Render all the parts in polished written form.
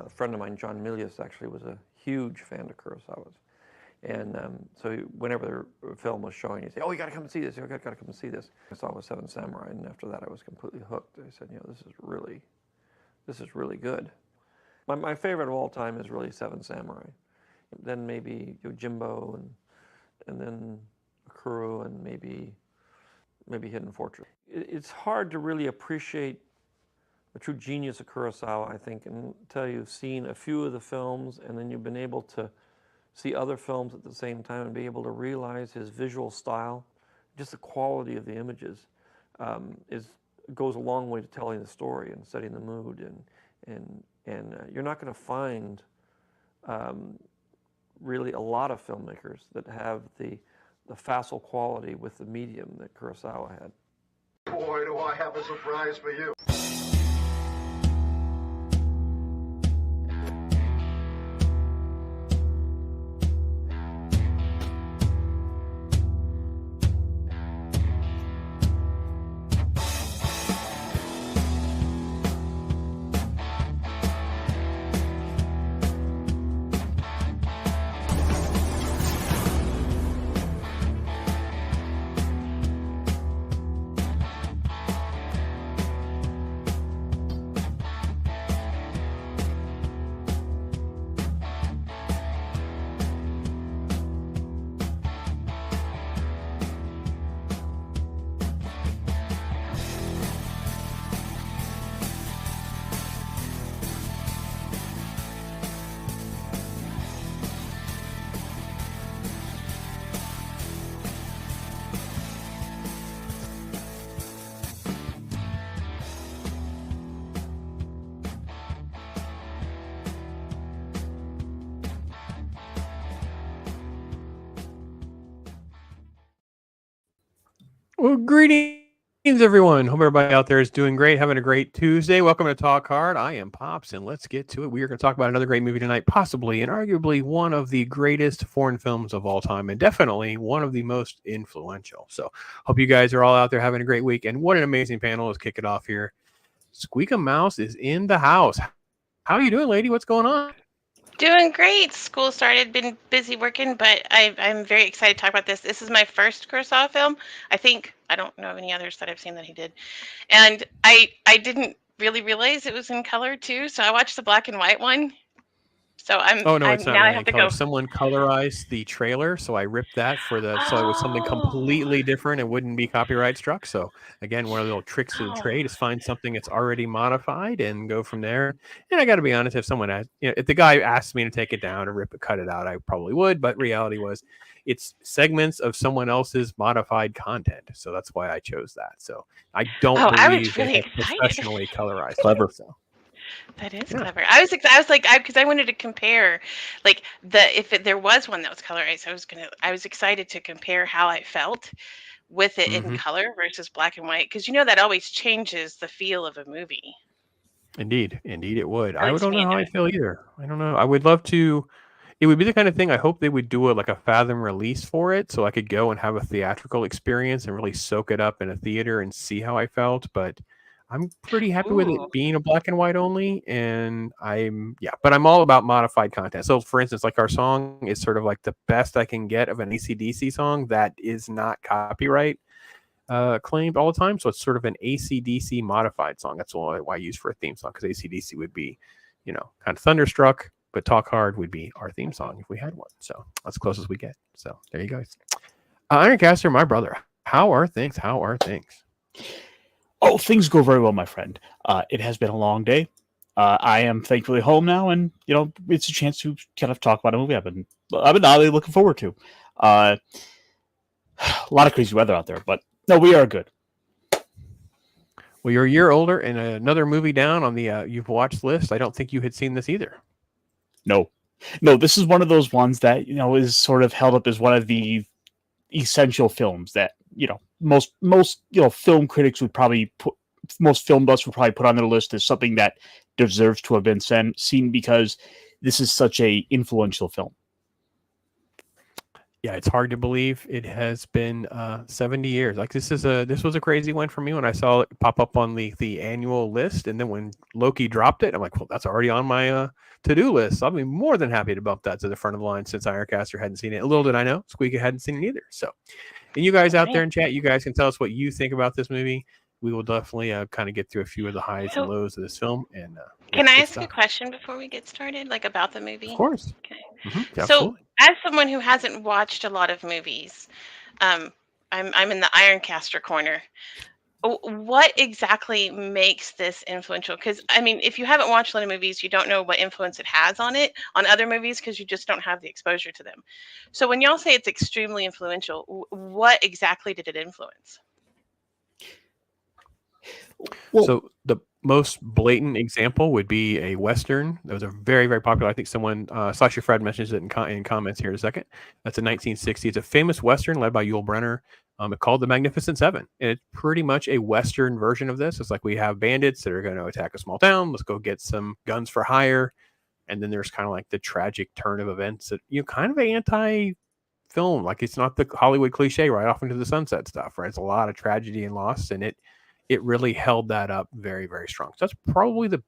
A friend of mine, John Milius, actually was a huge fan of Kurosawa's. And so whenever the film was showing, he'd say, "Oh, you got to come and see this. You got to come and see this." I saw it with Seven Samurai, and after that, I was completely hooked. I said, this is really good. My favorite of all time is really Seven Samurai. Then maybe Yojimbo, and then Akuru, and maybe Hidden Fortress. It's hard to really appreciate the true genius of Kurosawa, I think, until you've seen a few of the films, and then you've been able to see other films at the same time and be able to realize his visual style, just the quality of the images, goes a long way to telling the story and setting the mood. And you're not going to find really a lot of filmmakers that have the facile quality with the medium that Kurosawa had. Boy, do I have a surprise for you. Well, greetings, everyone. Hope everybody out there is doing great, having a great Tuesday. Welcome to Talk Hard. I am Pops, and let's get to it. We are going to talk about another great movie tonight, possibly and arguably one of the greatest foreign films of all time, and definitely one of the most influential. So, hope you guys are all out there having a great week. And what an amazing panel. Let's kick it off here. SQUEEKA Mouse is in the house. How are you doing, lady? What's going on? Doing great. School started, been busy working, but I'm very excited to talk about this. This is my first Kurosawa film. I don't know of any others that I've seen that he did. And I didn't really realize it was in color too, so I watched the black and white one. So it's not now I have to color. go. Someone colorized the trailer, so I ripped that so it was something completely different and wouldn't be copyright struck. So again, one of the little tricks of the trade is find something that's already modified and go from there. And I got to be honest, if someone if the guy asked me to take it down or cut it out, I probably would. But reality was, it's segments of someone else's modified content, so that's why I chose that. So I don't believe it's professionally colorized. Clever. So. That is clever. I was like, because I wanted to compare, like there was one that was colorized. I was excited to compare how I felt with it in color versus black and white, because that always changes the feel of a movie. Indeed, it would. I don't know how I feel either. I don't know. I would love to. It would be the kind of thing I hope they would do like a Fathom release for it, so I could go and have a theatrical experience and really soak it up in a theater and see how I felt. But I'm pretty happy with it being a black and white only, and but I'm all about modified content. So, for instance, like our song is sort of like the best I can get of an AC/DC song that is not copyright claimed all the time. So it's sort of an AC/DC modified song. That's why I use for a theme song, because AC/DC would be, kind of thunderstruck, but Talk Hard would be our theme song if we had one. So that's as close as we get. So there you go. Ironcaster, my brother, how are things? Oh, things go very well, my friend. It has been a long day. I am thankfully home now, and it's a chance to kind of talk about a movie I've been oddly looking forward to. A lot of crazy weather out there, but no, we are good. Well, you're a year older and another movie down on the you've watched list. I don't think you had seen this either. No, this is one of those ones that is sort of held up as one of the essential films that most film critics would probably most film buffs would probably put on their list as something that deserves to have been seen, because this is such a influential film. Yeah, it's hard to believe it has been 70 years. Like this was a crazy one for me when I saw it pop up on the annual list, and then when Loki dropped it, I'm like, well, that's already on my to-do list. So I'll be more than happy to bump that to the front of the line since Ironcaster hadn't seen it. Little did I know, SQUEEKA hadn't seen it either. So, and you guys out there in chat, you guys can tell us what you think about this movie. We will definitely kind of get through a few of the highs and lows of this film. And can I ask a question before we get started, like about the movie? Of course. Okay. Mm-hmm, so, as someone who hasn't watched a lot of movies, I'm in the Ironcaster corner. What exactly makes this influential? Because I mean, if you haven't watched a lot of movies, you don't know what influence it has on other movies, because you just don't have the exposure to them. So when y'all say it's extremely influential, what exactly did it influence? Well, so the most blatant example would be a Western. That was a very, very popular. I think someone, Slasher Fred mentions it in comments here in a second. That's a 1960. It's a famous Western led by Yul Brynner. It's called The Magnificent Seven. And it's pretty much a Western version of this. It's like we have bandits that are going to attack a small town. Let's go get some guns for hire. And then there's kind of like the tragic turn of events that, kind of anti-film. Like it's not the Hollywood cliche right off into the sunset stuff, right? It's a lot of tragedy and loss, and it really held that up very, very strong. So that's probably the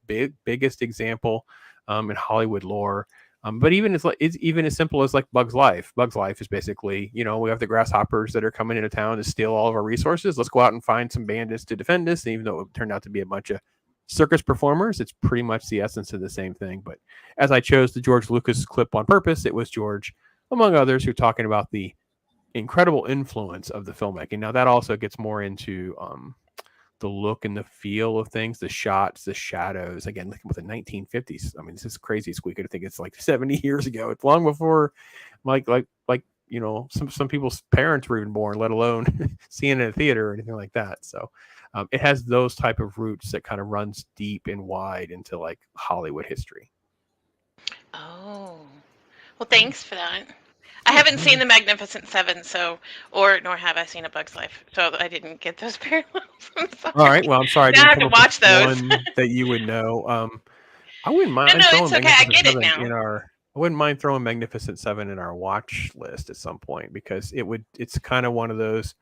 biggest example in Hollywood lore. But even it's even as simple as like Bug's Life. Bug's Life is basically, we have the grasshoppers that are coming into town to steal all of our resources. Let's go out and find some bandits to defend us. And even though it turned out to be a bunch of circus performers, it's pretty much the essence of the same thing. But as I chose the George Lucas clip on purpose, it was George, among others, who are talking about the incredible influence of the filmmaking. Now that also gets more into the look and the feel of things, the shots, the shadows. Again, looking with the 1950s. I mean, this is crazy. SQUEEKA to think it's like 70 years ago. It's long before, like some people's parents were even born, let alone seeing it in a theater or anything like that. So it has those type of roots that kind of runs deep and wide into like Hollywood history. Oh, well, thanks for that. I haven't seen The Magnificent Seven, nor have I seen A Bug's Life, so I didn't get those parallels. I'm sorry. All right, well, I'm sorry. Now I have to watch those. One that you would know. I wouldn't mind. No, it's okay. I get it now. I wouldn't mind throwing Magnificent Seven in our watch list at some point, because it's kind of one of those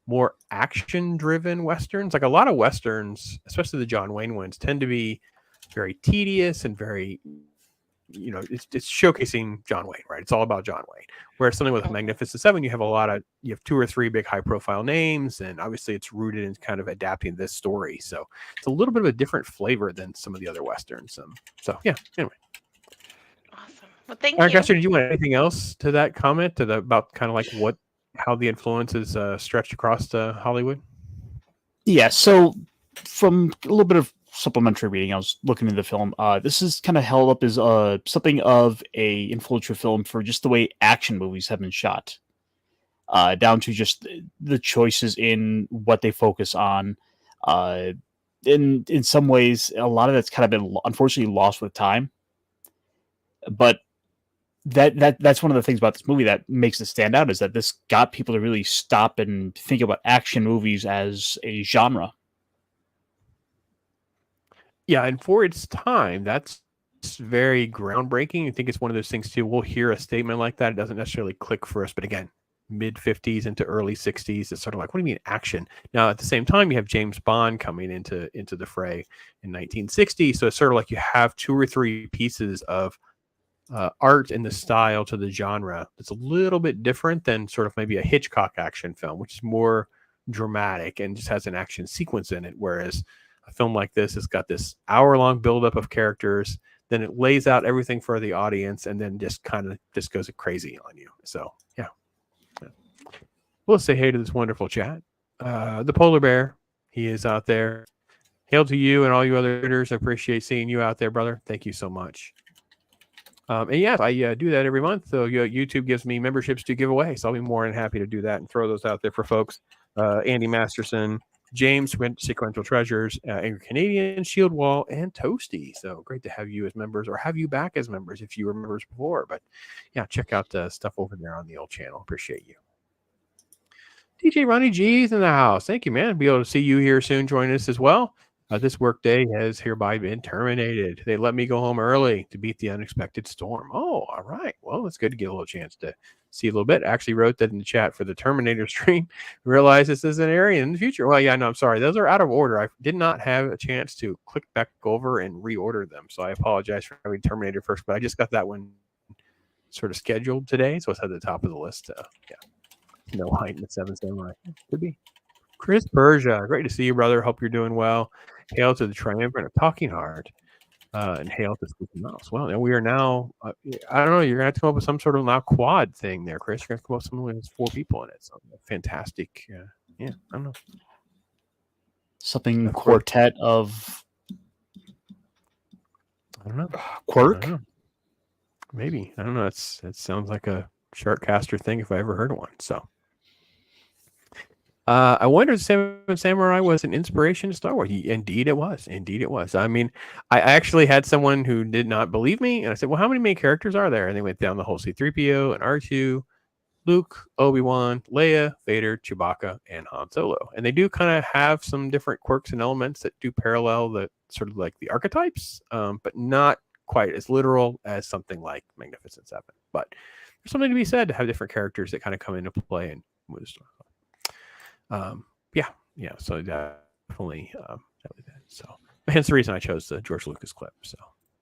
more action-driven Westerns. Like a lot of Westerns, especially the John Wayne ones, tend to be very tedious and very, it's showcasing John Wayne, right? It's all about John Wayne. Whereas something with Magnificent Seven, you have 2 or 3 big high-profile names, and obviously it's rooted in kind of adapting this story. So it's a little bit of a different flavor than some of the other Westerns. So yeah, anyway. Awesome. Well, thank you. Aaron, did you want anything else to that comment about kind of like how the influence is stretched across Hollywood? Yeah, so from a little bit of supplementary reading, I was looking into the film. This is kind of held up as something of a influential film for just the way action movies have been shot, down to just the choices in what they focus on. In some ways, a lot of that's kind of been unfortunately lost with time. But that's one of the things about this movie that makes it stand out, is that this got people to really stop and think about action movies as a genre. Yeah, and for its time, that's very groundbreaking. I think it's one of those things too. We'll hear a statement like that. It doesn't necessarily click for us, but again, mid 50s into early 60s, it's sort of like, what do you mean action? Now, at the same time, you have James Bond coming into the fray in 1960. So it's sort of like you have 2 or 3 pieces of art and the style to the genre that's a little bit different than sort of maybe a Hitchcock action film, which is more dramatic and just has an action sequence in it. Whereas a film like this has got this hour-long buildup of characters, then it lays out everything for the audience, and then just kind of just goes crazy on you. So yeah. We'll say hey to this wonderful chat. The Polar Bear, he is out there. Hail to you and all you other readers. I appreciate seeing you out there, brother. Thank you so much. And yes, I do that every month. So YouTube gives me memberships to give away. So I'll be more than happy to do that and throw those out there for folks. Andy Masterson, James, Sequential Treasures, Angry Canadian, Shield Wall, and Toasty. So great to have you as members, or have you back as members if you were members before. But yeah, check out the stuff over there on the old channel. Appreciate you. DJ Ronnie G's in the house. Thank you, man. Be able to see you here soon. Join us as well. This workday has hereby been terminated. They let me go home early to beat the unexpected storm. Oh, all right. Well, it's good to get a little chance to see a little bit. Actually wrote that in the chat for the Terminator stream. Realize this is an area in the future. Well, yeah, no, I'm sorry. Those are out of order. I did not have a chance to click back over and reorder them. So I apologize for having Terminator first, but I just got that one sort of scheduled today. So it's at the top of the list. Yeah. No height in the Seven Samurai. Could be. Chris Persia, great to see you, brother. Hope you're doing well. Hail to the triumvirate of Talking Hard, and hail to Squeaky Mouse. Well, we are now. I don't know. You're gonna have to come up with some sort of now quad thing there, Chris. You're gonna come up with something with 4 people in it. So fantastic. Yeah, I don't know. Something quartet of. I don't know. Quirk. I don't know. Maybe I don't know. It sounds like a Sharkcaster thing if I ever heard of one. So. I wonder if Seven Samurai was an inspiration to Star Wars. Indeed it was. Indeed it was. I mean, I actually had someone who did not believe me, and I said, well, how many main characters are there? And they went down the whole C-3PO and R2, Luke, Obi-Wan, Leia, Vader, Chewbacca, and Han Solo. And they do kind of have some different quirks and elements that do parallel the sort of like the archetypes, but not quite as literal as something like Magnificent Seven. But there's something to be said to have different characters that kind of come into play and move the story. Yeah. So definitely, so hence the reason I chose the George Lucas clip. So,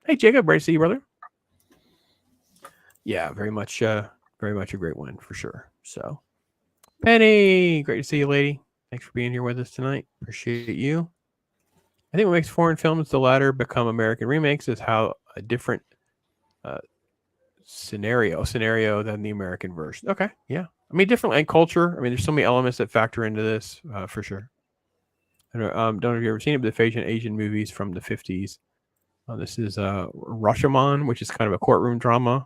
hey Jacob, great to see you, brother. Yeah, very much a great one for sure. So, Penny, great to see you, lady. Thanks for being here with us tonight. Appreciate you. I think what makes foreign films the latter become American remakes is how a different scenario than the American version. Okay, yeah. I mean, different and culture. I mean, there's so many elements that factor into this for sure. I don't know if you've ever seen it, but the Asian movies from the 50s. This is Rashomon, which is kind of a courtroom drama,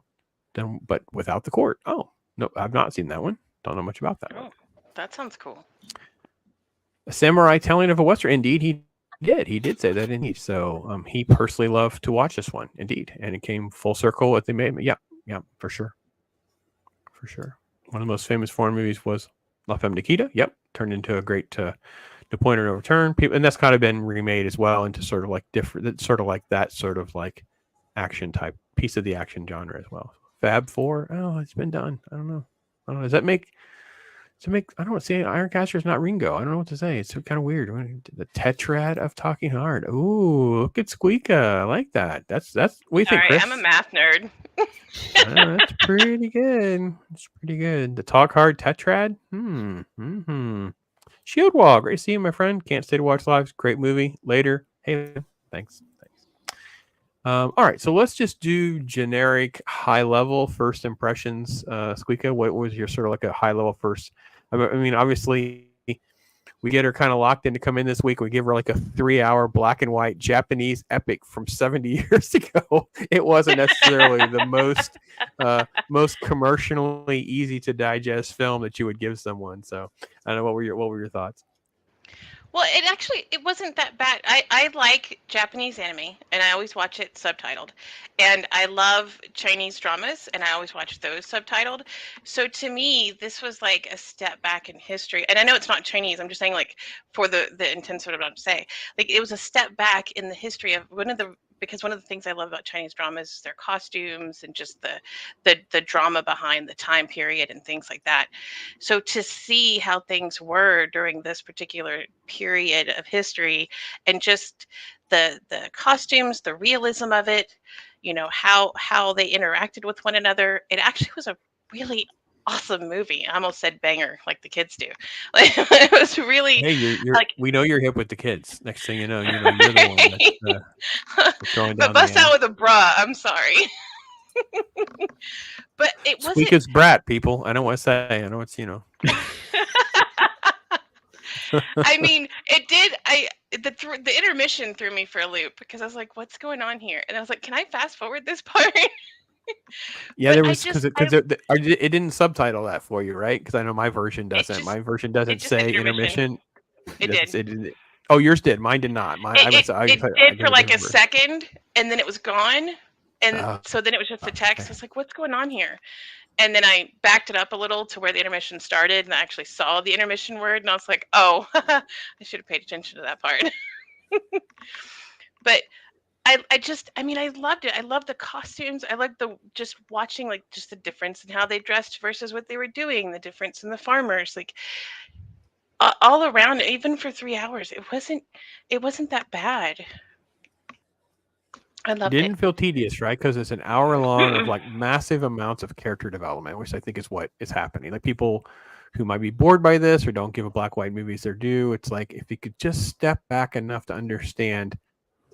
but without the court. Oh, no, I've not seen that one. Don't know much about that one. That sounds cool. A samurai telling of a Western. Indeed, he did say that indeed. So he personally loved to watch this one, indeed. And it came full circle at the made. Yeah, for sure. One of the most famous foreign movies was La Femme Nikita. Yep, turned into a great To Point or No Return. And that's kind of been remade as well into sort of like different, sort of like that sort of like action type piece of the action genre as well. Fab 4. Oh, it's been done. I don't know. Does that make? I don't know. See, Ironcaster is not Ringo. I don't know what to say. It's kind of weird. The Tetrad of Talking Hard. Ooh, look at Squeeka. I like that. That's. What do you think, Chris? I'm a math nerd. That's pretty good. It's pretty good. The Talk Hard Tetrad. Shield Wall. Great to see you, my friend. Can't stay to watch live. Great movie. Later. Hey, thanks. All right, so let's just do generic high-level first impressions. Squeeka, what was your sort of like a high-level first? I mean, obviously, we get her kind of locked in to come in this week. We give her like a 3-hour black and white Japanese epic from 70 years ago. It wasn't necessarily the most commercially easy to digest film that you would give someone. So I don't know, what were your thoughts? Well, it wasn't that bad. I like Japanese anime, and I always watch it subtitled. And I love Chinese dramas, and I always watch those subtitled. So to me, this was like a step back in history. And I know it's not Chinese. I'm just saying, like, for the intense what I'm about to say. Like, it was a step back in the history of because one of the things I love about Chinese dramas is their costumes and just the drama behind the time period and things like that. So to see how things were during this particular period of history and just the costumes, the realism of it, how they interacted with one another, it actually was a really awesome movie. I almost said banger like the kids do. Like, it was really. Hey, you're like, we know you're hip with the kids. Next thing you know, you're the one that's throwing down. But bust out with a bra. I'm sorry. But it wasn't. Squeeka's brat, people. I don't want to say. I know it's I mean, it did. The intermission threw me for a loop because I was like, "What's going on here?" And I was like, "Can I fast forward this part?" Yeah, there was because it didn't subtitle that for you, right? Because I know my version doesn't. My version doesn't say intermission. It did. Oh, yours did. Mine did not. It did for like a second, and then it was gone, and so then it was just the text. Okay. I was like, "What's going on here?" And then I backed it up a little to where the intermission started, and I actually saw the intermission word, and I was like, "Oh, I should have paid attention to that part." But I mean, I loved it. I loved the costumes. I loved the just watching like just the difference in how they dressed versus what they were doing. The difference in the farmers, like all around. Even for 3 hours, it wasn't that bad. I It loved it. didn't feel tedious, right? Because it's an hour long of Mm-mm. like massive amounts of character development, which I think is what is happening. Like people who might be bored by this or don't give a black white movies their due. It's like if you could just step back enough to understand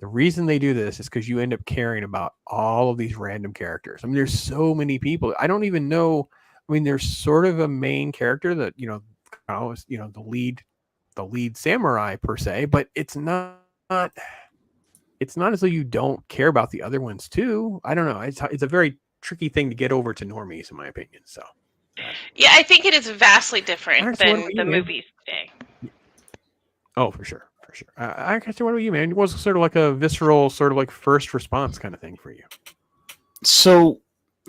the reason they do this is because you end up caring about all of these random characters. I mean, there's so many people. I don't even know. I mean, there's sort of a main character that the lead samurai per se, but it's not. It's not as though you don't care about the other ones too. I don't know. It's a very tricky thing to get over to normies, in my opinion. So, Yeah, I think it is vastly different Alex, what than about the you, man? movies today. Oh, for sure, for sure. I guess what about you, man? It was sort of like a visceral, sort of like first response kind of thing for you. So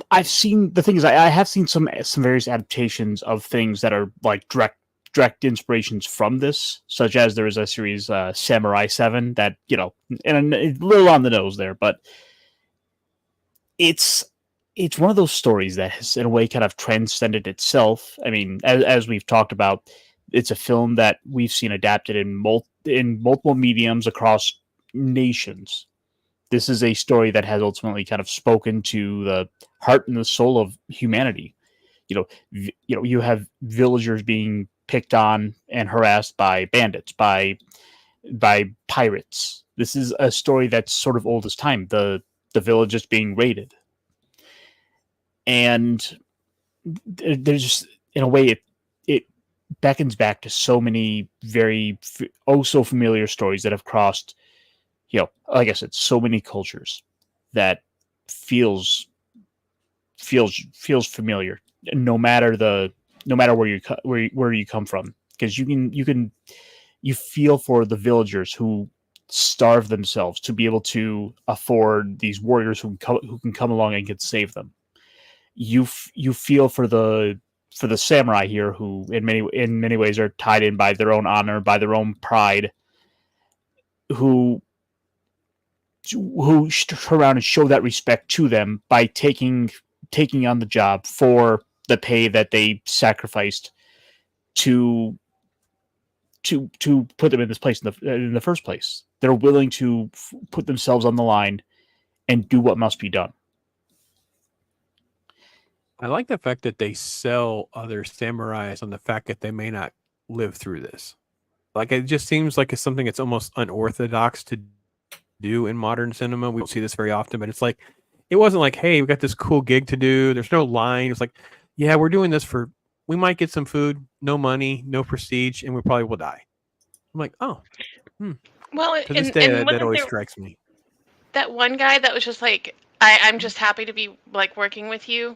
I've seen the thing is I have seen some various adaptations of things that are like direct inspirations from this, such as there is a series Samurai 7 that and a little on the nose there, but it's one of those stories that has in a way kind of transcended itself. I mean, as we've talked about, it's a film that we've seen adapted in multiple mediums across nations. This is a story that has ultimately kind of spoken to the heart and the soul of humanity. You have villagers being picked on and harassed by bandits, by pirates. This is a story that's sort of old as time. The village is being raided, and there's just in a way it beckons back to so many very so familiar stories that have crossed, like I said, so many cultures that feels familiar, no matter where you come from, because you feel for the villagers who starve themselves to be able to afford these warriors who can come along and can save them. You feel for the samurai here, who in many ways are tied in by their own honor, by their own pride, who turn around and show that respect to them by taking on the job for the pay that they sacrificed to put them in this place in the first place. They're willing to put themselves on the line and do what must be done. I like the fact that they sell other samurais on the fact that they may not live through this. Like, it just seems like it's something that's almost unorthodox to do in modern cinema. We don't see this very often, but it's like, it wasn't like, hey, we got this cool gig to do. There's no line. It's like, yeah, we're doing this we might get some food, no money, no prestige, and we probably will die. I'm like, oh, Well, to this and day, that wasn't always there strikes me. that one guy that was just like, I'm just happy to be like working with you?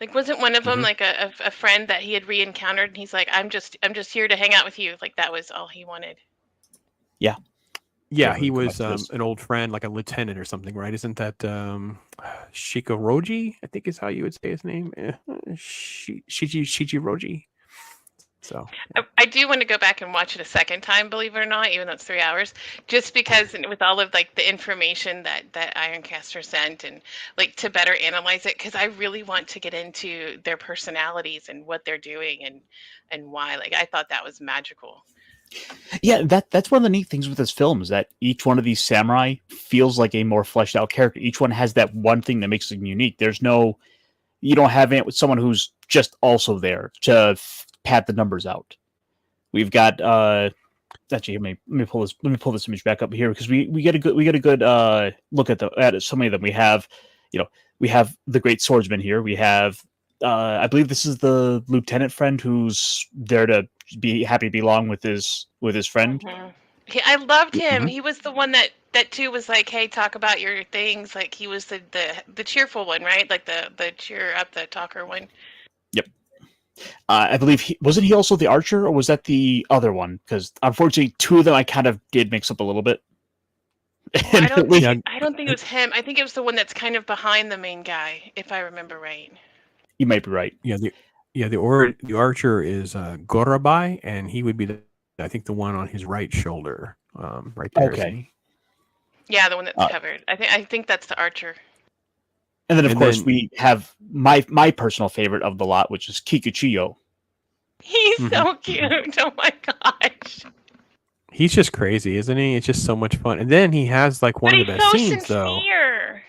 Like, wasn't one of them like a friend that he had re-encountered, and he's like, I'm just here to hang out with you. Like that was all he wanted. Yeah. Yeah, he was an old friend, like a lieutenant or something, right? Isn't that Shikoroji? I think is how you would say his name. Shichiroji. So I do want to go back and watch it a second time, believe it or not, even though it's 3 hours, just because with all of like the information that Ironcaster sent, and like to better analyze it, because I really want to get into their personalities and what they're doing and why. Like I thought that was magical. Yeah, that's one of the neat things with this film is that each one of these samurai feels like a more fleshed out character. Each one has that one thing that makes them unique. You don't have it with someone who's just also there to pad the numbers out. We've got actually let me pull this image back up here, because we get a good look at so many of them. We have the great swordsman here. We have I believe this is the lieutenant friend who's there to be happy to be along with his friend. Mm-hmm. I loved him. Mm-hmm. He was the one that too was like, hey, talk about your things. Like he was the cheerful one, right? Like the cheer up, the talker one. Yep. I believe wasn't he also the archer, or was that the other one? Because unfortunately, two of them I kind of did mix up a little bit. Well, I don't think it was him. I think it was the one that's kind of behind the main guy, if I remember right. You might be right. Yeah, the archer is Gorabai, and he would be I think the one on his right shoulder. right there. Okay. Isn't he? Yeah, the one that's covered. I think that's the archer. And then, of And course, then- we have my personal favorite of the lot, which is Kikuchiyo. He's so cute. Oh my gosh. He's just crazy, isn't he? It's just so much fun. And then he has like one But of the he's best so scenes, though. sincere.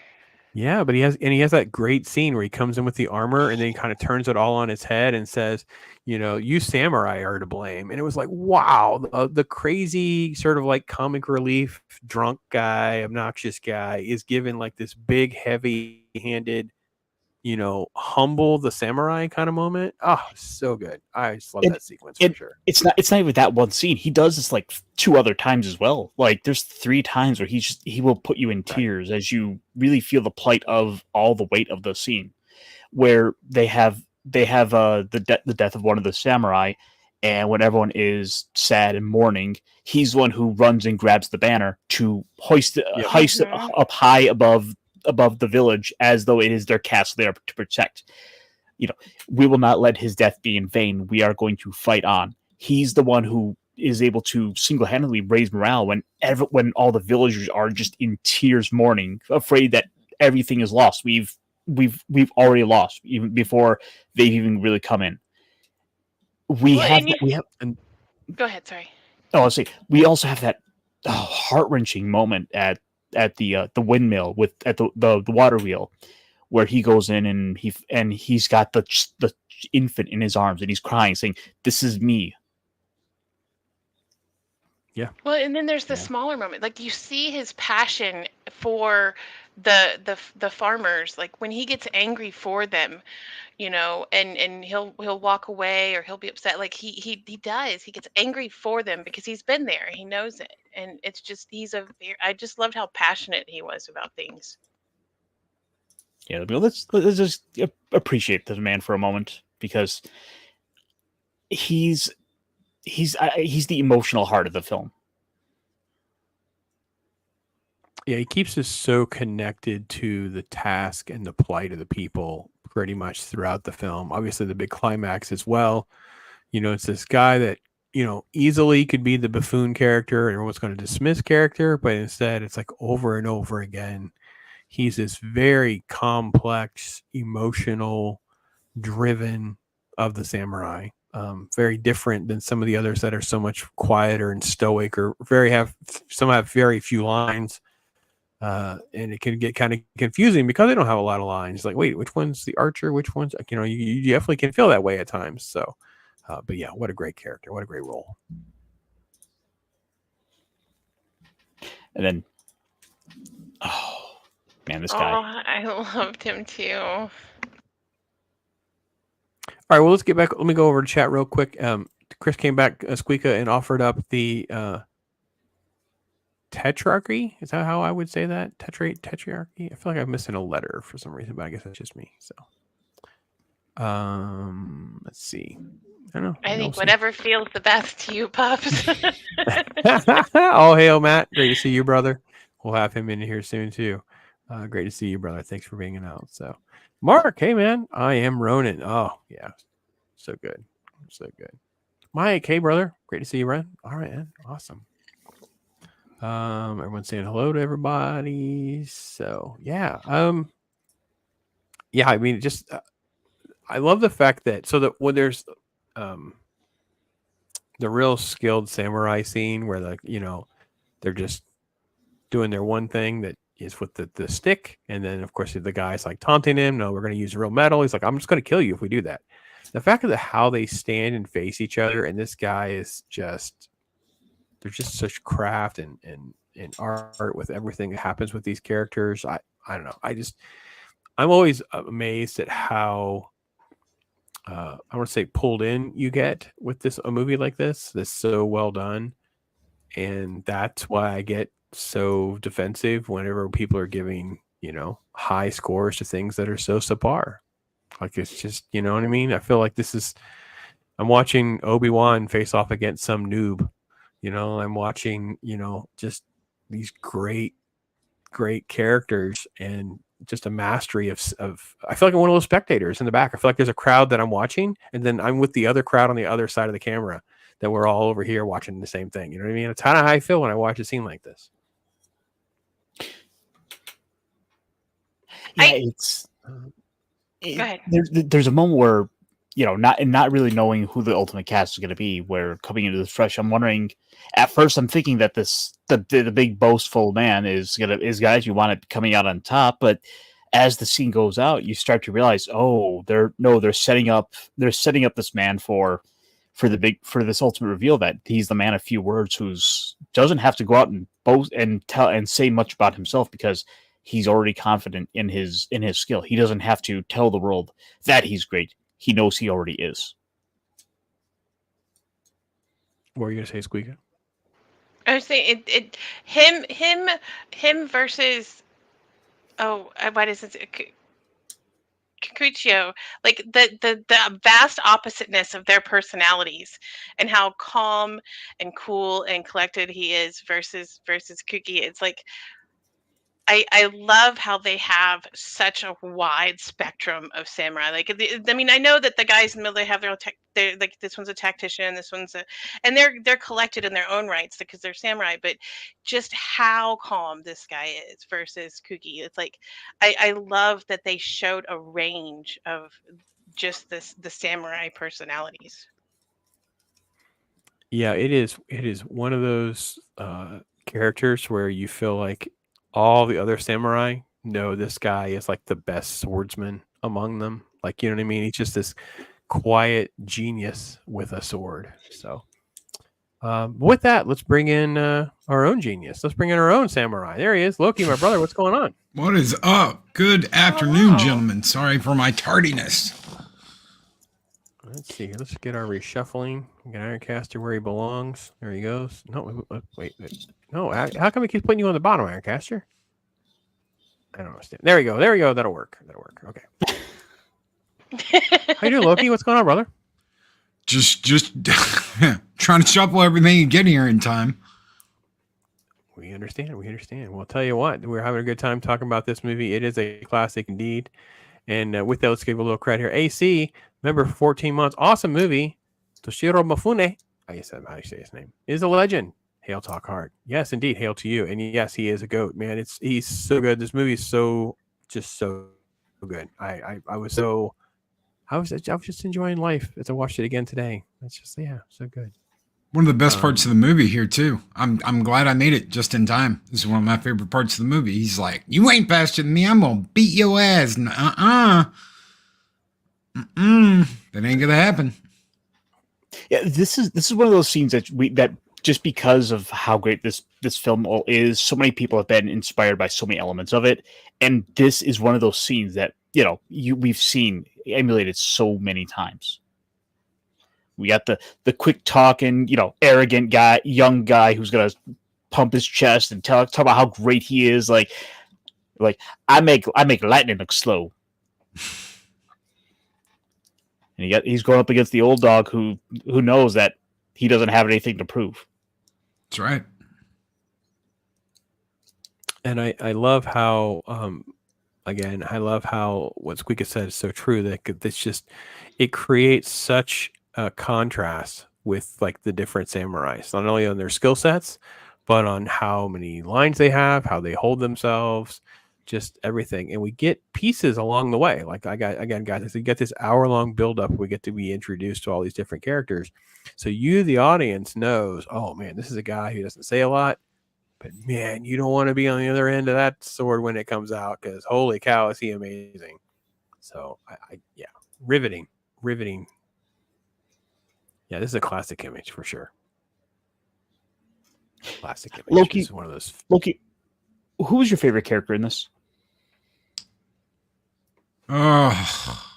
Yeah, but he has that great scene where he comes in with the armor and then he kind of turns it all on its head and says, you know, you samurai are to blame. And it was like, wow, the crazy sort of like comic relief drunk guy, obnoxious guy is given like this big, heavy-handed, you know, humble the samurai kind of moment. Oh, so good. I just love that sequence for sure. It's not even that one scene. He does this like 2 other times as well. Like there's 3 times where he will put you in tears as you really feel the plight of all the weight of the scene, where they have the death of one of the samurai, and when everyone is sad and mourning, he's the one who runs and grabs the banner to hoist it up high above the village as though it is their castle there to protect. You know, we will not let his death be in vain. We are going to fight on. He's the one who is able to single-handedly raise morale when all the villagers are just in tears mourning, afraid that everything is lost. We've already lost even before they've even really come in. Go ahead, sorry. Oh, I'll say we also have that heart-wrenching moment at the windmill at the water wheel, where he goes in and he's got the infant in his arms and he's crying, saying, "This is me." Yeah. Well, and then there's the smaller moment. Like you see his passion for the farmers. Like when he gets angry for them, you know, and he'll walk away or he'll be upset. Like he gets angry for them because he's been there. He knows it, and it's just I just loved how passionate he was about things. Yeah, let's just appreciate this man for a moment, because he's the emotional heart of the film. Yeah, he keeps us so connected to the task and the plight of the people pretty much throughout the film. Obviously, the big climax as well. You know, it's this guy that, you know, easily could be the buffoon character and everyone's going to dismiss character, but instead it's like over and over again. He's this very complex, emotional, driven of the samurai. Very different than some of the others that are so much quieter and stoic, or some have very few lines. And it can get kind of confusing because they don't have a lot of lines. Like, wait, which one's the archer? Which one's, you know, you definitely can feel that way at times. So, but yeah, what a great character. What a great role. And then, oh man, this guy. Oh, I loved him too. All right, well, let's get back. Let me go over to chat real quick. Chris came back, SQUEEKA, and offered up the tetrarchy. Is that how I would say that? Tetrarchy? I feel like I'm missing a letter for some reason, but I guess that's just me. So, let's see. I don't know. I think whatever feels the best to you, Pups. All hail, Matt. Great to see you, brother. We'll have him in here soon too. Great to see you, brother. Thanks for being out. So, Mark, hey man, I am Ronan. Oh yeah, so good, so good. Mike, hey brother, great to see you, Ren. All right, man, awesome. Everyone's saying hello to everybody. So yeah, yeah. I mean, just I love the fact that when there's the real skilled samurai scene where they're just doing their one thing that is with the stick, and then of course the guy's like taunting him. No, we're going to use real metal. He's like, I'm just going to kill you if we do that. The fact of how they stand and face each other, and this guy is just. There's just such craft and art with everything that happens with these characters. I don't know. I'm always amazed at how I want to say pulled in you get with a movie like this. That's so well done, and that's why I get so defensive whenever people are giving high scores to things that are so subpar. Like it's just what I mean. I feel like I'm watching Obi-Wan face off against some noob. I'm watching, just these great characters and just a mastery of I feel like I'm one of those spectators in the back. I feel like there's a crowd that I'm watching, and then I'm with the other crowd on the other side of the camera that we're all over here watching the same thing. You know what I mean? It's kind of how I feel when I watch a scene like this. Yeah, Go ahead. there's a moment where, not really knowing who the ultimate cast is going to be, where coming into this fresh, I'm wondering, at first I'm thinking that the big boastful man is guys you want it coming out on top, but as the scene goes out, you start to realize, oh, they're setting up this man for this ultimate reveal that he's the man of few words, who's doesn't have to go out and boast and tell and say much about himself, because he's already confident in his skill. He doesn't have to tell the world that he's great. He knows he already is. What were you gonna say, Squeeka? I was saying him versus what is it? Kikuchio, like the vast oppositeness of their personalities, and how calm and cool and collected he is versus Kuki. It's like I love how they have such a wide spectrum of samurai. Like, I mean, I know that the guys in the middle, they have their own they're like, this one's a tactician, this one's and they're collected in their own rights because they're samurai. But just how calm this guy is versus Kuki, it's like I love that they showed a range of just the samurai personalities. Yeah, it is one of those characters where you feel like all the other samurai know this guy is like the best swordsman among them. Like, you know what I mean? He's just this quiet genius with a sword. So with that, let's bring in our own genius. Let's bring in our own samurai. There he is. Loki, my brother. What's going on? What is up? Good afternoon, gentlemen. Sorry for my tardiness. Let's see. Let's get our reshuffling. We got Ironcaster where he belongs. There he goes. No, wait. No, how come we keep putting you on the bottom, Ironcaster? I don't understand. There we go. That'll work. Okay. How you doing, Loki? What's going on, brother? Just trying to shuffle everything and get here in time. We understand. Well, I'll tell you what. We're having a good time talking about this movie. It is a classic indeed. And with that, let's give a little credit here. AC, member for 14 months. Awesome movie. Toshiro Mifune, I guess that's how you say his name, is a legend. Hail Talk Hard. Yes, indeed. Hail to you. And yes, he is a goat, man. He's so good. This movie is so good. I was just enjoying life as I watched it again today. It's just, so good. One of the best parts of the movie here too. I'm glad I made it just in time. This is one of my favorite parts of the movie. He's like, "You ain't faster than me. I'm gonna beat your ass." And that ain't gonna happen. Yeah, this is one of those scenes that just because of how great this film is, so many people have been inspired by so many elements of it, and this is one of those scenes that we've seen emulated so many times. We got the quick talking, arrogant guy, young guy who's gonna pump his chest and talk about how great he is. Like I make lightning look slow. And he's going up against the old dog who knows that he doesn't have anything to prove. That's right. And I love how what Squeeka said is so true, that it creates such a contrast with like the different samurais, not only on their skill sets, but on how many lines they have, how they hold themselves, just everything. And we get pieces along the way. Like guys, we get this hour-long build-up. We get to be introduced to all these different characters. So you, the audience, knows, oh man, this is a guy who doesn't say a lot, but man, you don't want to be on the other end of that sword when it comes out, because holy cow, is he amazing. So riveting. Yeah, this is a classic image for sure. Classic image. Loki is one of those. Loki, who was your favorite character in this? Oh,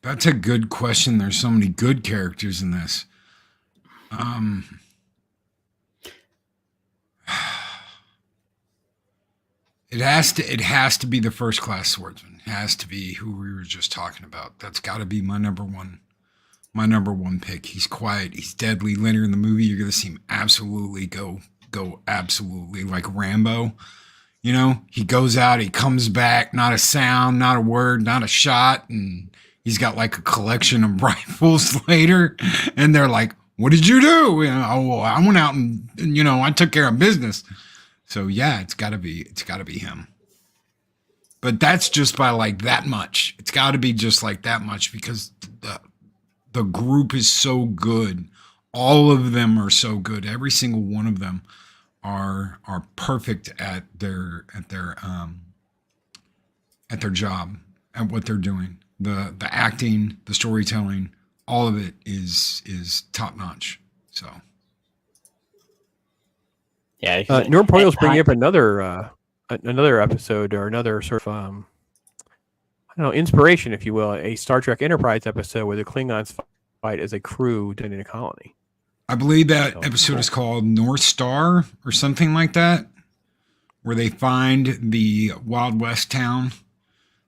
that's a good question. There's so many good characters in this. It has to be the first class swordsman. It has to be who we were just talking about. That's got to be my number one pick. He's quiet. He's deadly. Later in the movie, you're gonna see him absolutely go absolutely like Rambo. He goes out, he comes back, not a sound, not a word, not a shot, and He's got like a collection of rifles later, and they're like, "What did you do?" Oh, well, I went out and I took care of business. So yeah, it's got to be him. But that's just by like that much. It's got to be just like that much because the group is so good. All of them are so good. Every single one of them are perfect at their job, at what they're doing. The acting, the storytelling, all of it is top notch. So Yeah, Norm Poyle's bringing up another episode or another sort of I don't know, inspiration, if you will, a Star Trek Enterprise episode where the Klingons fight as a crew in a colony. I believe that episode is called North Star or something like that, where they find the Wild West town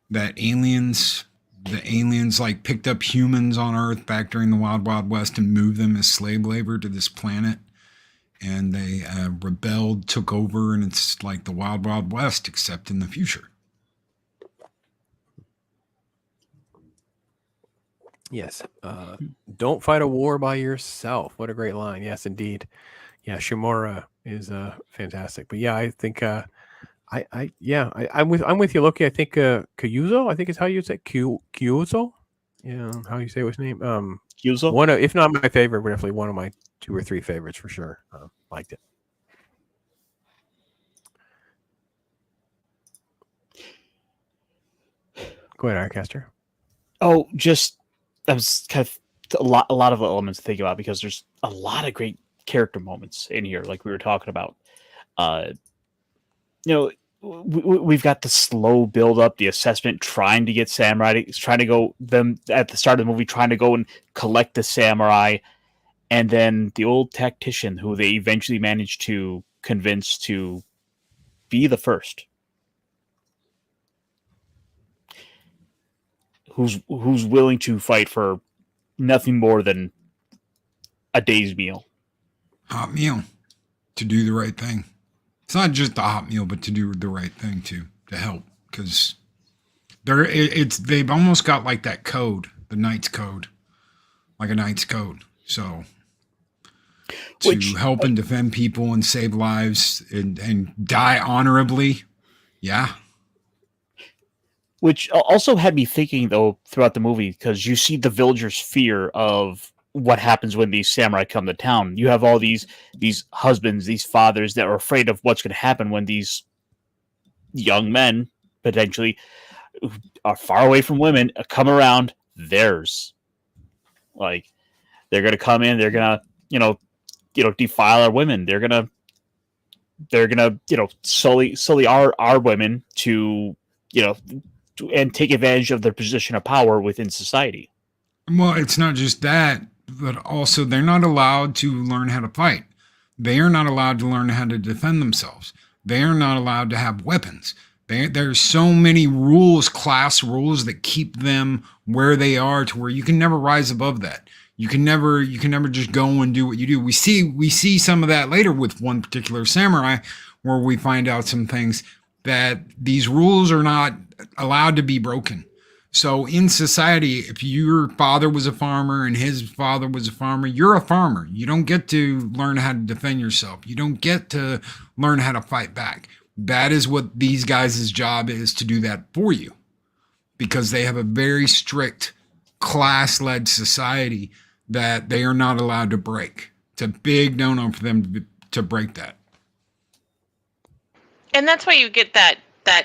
that the aliens like picked up humans on Earth back during the Wild West and moved them as slave labor to this planet. And they rebelled, took over, and it's like the Wild West, except in the future. Yes. Don't fight a war by yourself. What a great line. Yes, indeed. Yeah, Shimura is fantastic. But yeah, I think I'm with you, Loki. I think Kyuzo, I think is how you say Kyuzo. Yeah, how you say his name? Kyuzo? One of, if not my favorite, but definitely one of my 2 or 3 favorites for sure. Liked it. Go ahead, Ironcaster. Oh, just that was kind of a lot of elements to think about because there's a lot of great character moments in here, like we were talking about. We've got the slow build up, the assessment, trying to get samurai, trying to go them at the start of the movie, trying to go and collect the samurai, and then the old tactician who they eventually managed to convince to be the first. Who's willing to fight for nothing more than a day's meal. Hot meal to do the right thing. It's not just a hot meal, but to do the right thing to help, because they've almost got like that code, the knight's code, like a knight's code. So to help and defend people and save lives and die honorably, yeah. Which also had me thinking, though, throughout the movie, because you see the villagers' fear of what happens when these samurai come to town. You have all these husbands, these fathers that are afraid of what's going to happen when these young men, potentially, are far away from women, come around theirs. Like, they're going to come in, they're going to, defile our women. They're going to, sully our women to, and take advantage of their position of power within society. Well, it's not just that, but also they're not allowed to learn how to fight. They are not allowed to learn how to defend themselves. They are not allowed to have weapons. There's so many rules, class rules, that keep them where they are, to where you can never rise above that. You can never just go and do what you do. We see some of that later with one particular samurai, where we find out some things that these rules are not allowed to be broken. So in society, if your father was a farmer and his father was a farmer, you're a farmer. You don't get to learn how to defend yourself. You don't get to learn how to fight back. That is what these guys' job is, to do that for you, because they have a very strict class-led society that they are not allowed to break. It's a big no-no for them to break that. And that's why you get that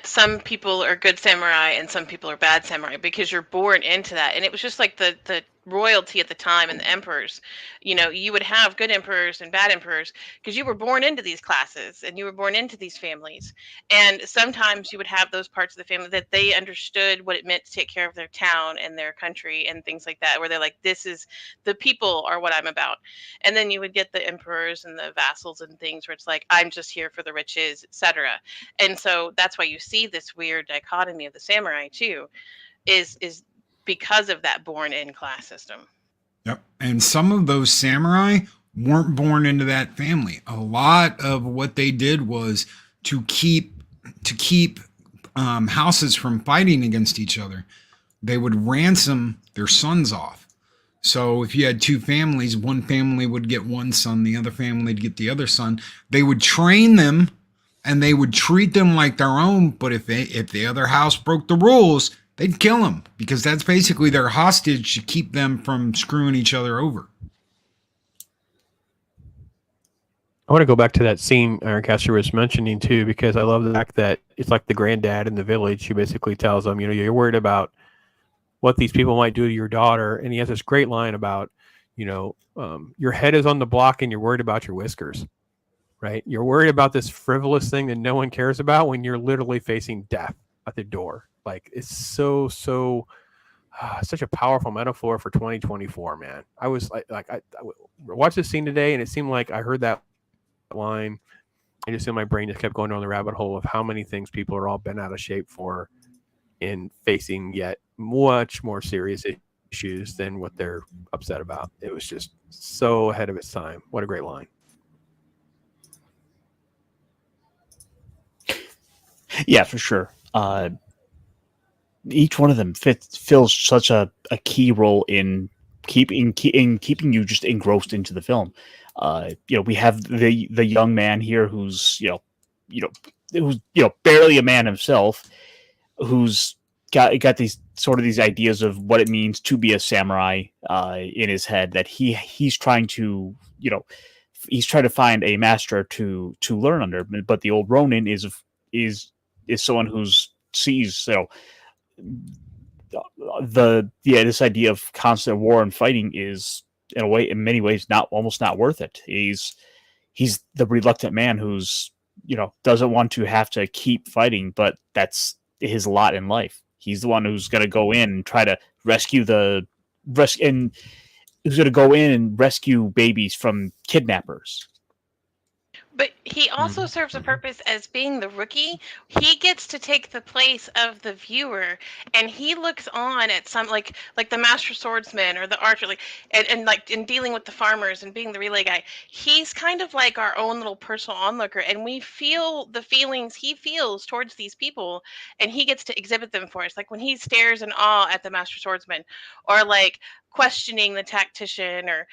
some people are good samurai and some people are bad samurai, because you're born into that. And it was just like the royalty at the time and the emperors. You would have good emperors and bad emperors because you were born into these classes and you were born into these families. And sometimes you would have those parts of the family that they understood what it meant to take care of their town and their country and things like that, where they're like, this is, the people are what I'm about. And then you would get the emperors and the vassals and things where it's like, I'm just here for the riches, etc. And so that's why you see this weird dichotomy of the samurai too, is because of that born-in class system. Yep. And some of those samurai weren't born into that family. A lot of what they did was to keep houses from fighting against each other. they would ransom their sons off. So if you had two families, one family would get one son, the other family would get the other son. They would train them and they would treat them like their own. But if the other house broke the rules, they'd kill them, because that's basically their hostage to keep them from screwing each other over. I want to go back to that scene Ironcaster was mentioning too, because I love the fact that it's like the granddad in the village who basically tells them, you're worried about what these people might do to your daughter. And he has this great line about, your head is on the block and you're worried about your whiskers, right? You're worried about this frivolous thing that no one cares about when you're literally facing death at the door. Like, it's such a powerful metaphor for 2024, man. I was I watched this scene today and it seemed like I heard that line. I just in my brain just kept going down the rabbit hole of how many things people are all bent out of shape for in facing yet much more serious issues than what they're upset about. It was just so ahead of its time. What a great line. Yeah, for sure. Each one of them fills such a key role in keeping you just engrossed into the film. We have the young man here who's barely a man himself, who's got these ideas of what it means to be a samurai in his head, that he's trying to find a master to learn under. But the old Ronin is someone who's sees this idea of constant war and fighting is in many ways almost not worth it. He's the reluctant man who's doesn't want to have to keep fighting, but that's his lot in life. He's the one who's going to go in and try to rescue who's going to go in and rescue babies from kidnappers. But he also serves a purpose as being the rookie. He gets to take the place of the viewer, and he looks on at some like the master swordsman or the archer, and like in dealing with the farmers and being the relay guy. He's kind of like our own little personal onlooker, and we feel the feelings he feels towards these people, and he gets to exhibit them for us. Like when he stares in awe at the master swordsman, or like questioning the tactician, or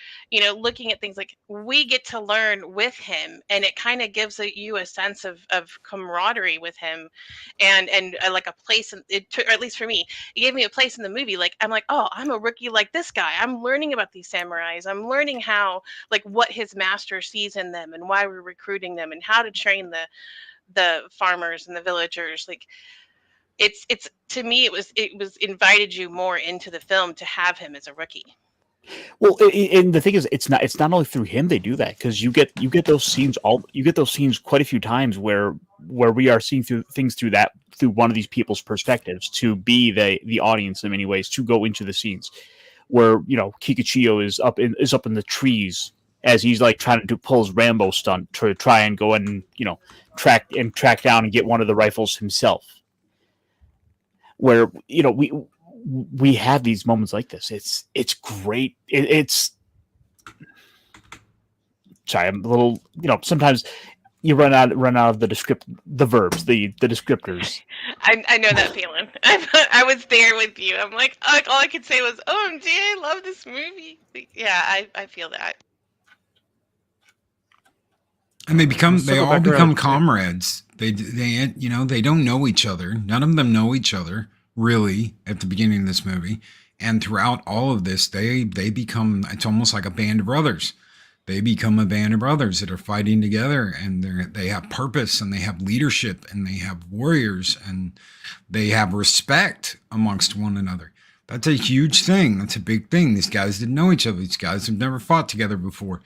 looking at things, like we get to learn with him, and it kind of gives you a sense of camaraderie with him, and like a place or at least for me, it gave me a place in the movie. Like I'm like, oh, I'm a rookie like this guy. I'm learning about these samurais. I'm learning how, like, what his master sees in them and why we're recruiting them and how to train the farmers and the villagers. Like it's to me, it was invited you more into the film to have him as a rookie. Well, and the thing is, it's not only through him they do that, because you get those scenes quite a few times where we are seeing things through one of these people's perspectives, to be the audience in many ways, to go into the scenes where Kikuchiyo is up in the trees as he's like trying to pull his Rambo stunt to try and go and track down and get one of the rifles himself. Where we have these moments like this. It's great. Sorry, I'm a little. Sometimes you run out of the verbs, the descriptors. I know that feeling. I was there with you. I'm like, all I could say was, "OMG, I love this movie." Yeah, I feel that. And they all become comrades. They don't know each other. None of them know each other really at the beginning of this movie, and throughout all of this, they become. It's almost like a band of brothers. They become a band of brothers that are fighting together, and they have purpose, and they have leadership, and they have warriors, and they have respect amongst one another. That's a huge thing. That's a big thing. These guys didn't know each other. These guys have never fought together before.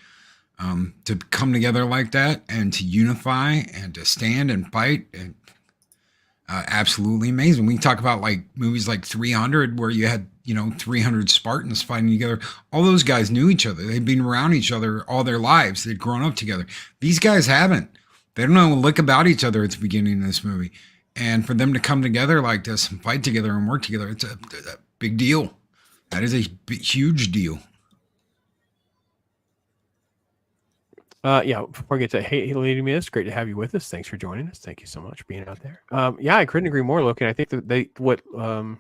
To come together like that and to unify and to stand and fight, and absolutely amazing. We talk about like movies like 300, where you had 300 Spartans fighting together. All those guys knew each other. They'd been around each other all their lives. They'd grown up together. These guys haven't. They don't know a lick about each other at the beginning of this movie, and for them to come together like this and fight together and work together, it's a big deal. That is a huge deal. Before I get to hey Lady Miss, great to have you with us. Thanks for joining us. Thank you so much for being out there. I couldn't agree more, Loki. I think that Kurosawa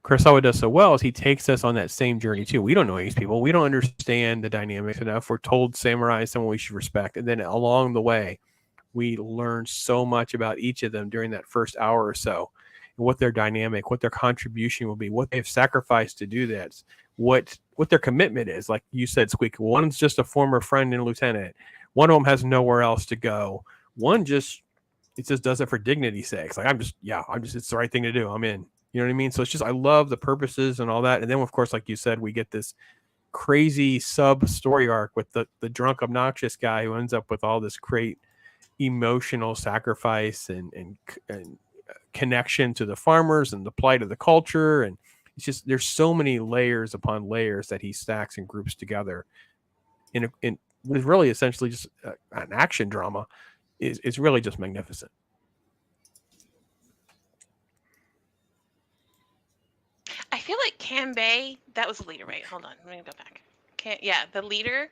Kurosawa does so well is he takes us on that same journey too. We don't know these people. We don't understand the dynamics enough. We're told samurai is someone we should respect. And then along the way, we learn so much about each of them during that first hour or so, and what their dynamic, what their contribution will be, what they've sacrificed to do this, what their commitment is. Like you said, Squeak, one's just a former friend and lieutenant. One of them has nowhere else to go. One just does it for dignity's sake. It's like, it's the right thing to do. I'm in. You know what I mean? So it's just, I love the purposes and all that. And then, of course, like you said, we get this crazy sub story arc with the drunk, obnoxious guy who ends up with all this great emotional sacrifice and connection to the farmers and the plight of the culture. And it's just, there's so many layers upon layers that he stacks and groups together in with really essentially just an action drama is really just magnificent. I feel like Kanbei, that was the leader, right? Hold on, let me go back. The leader,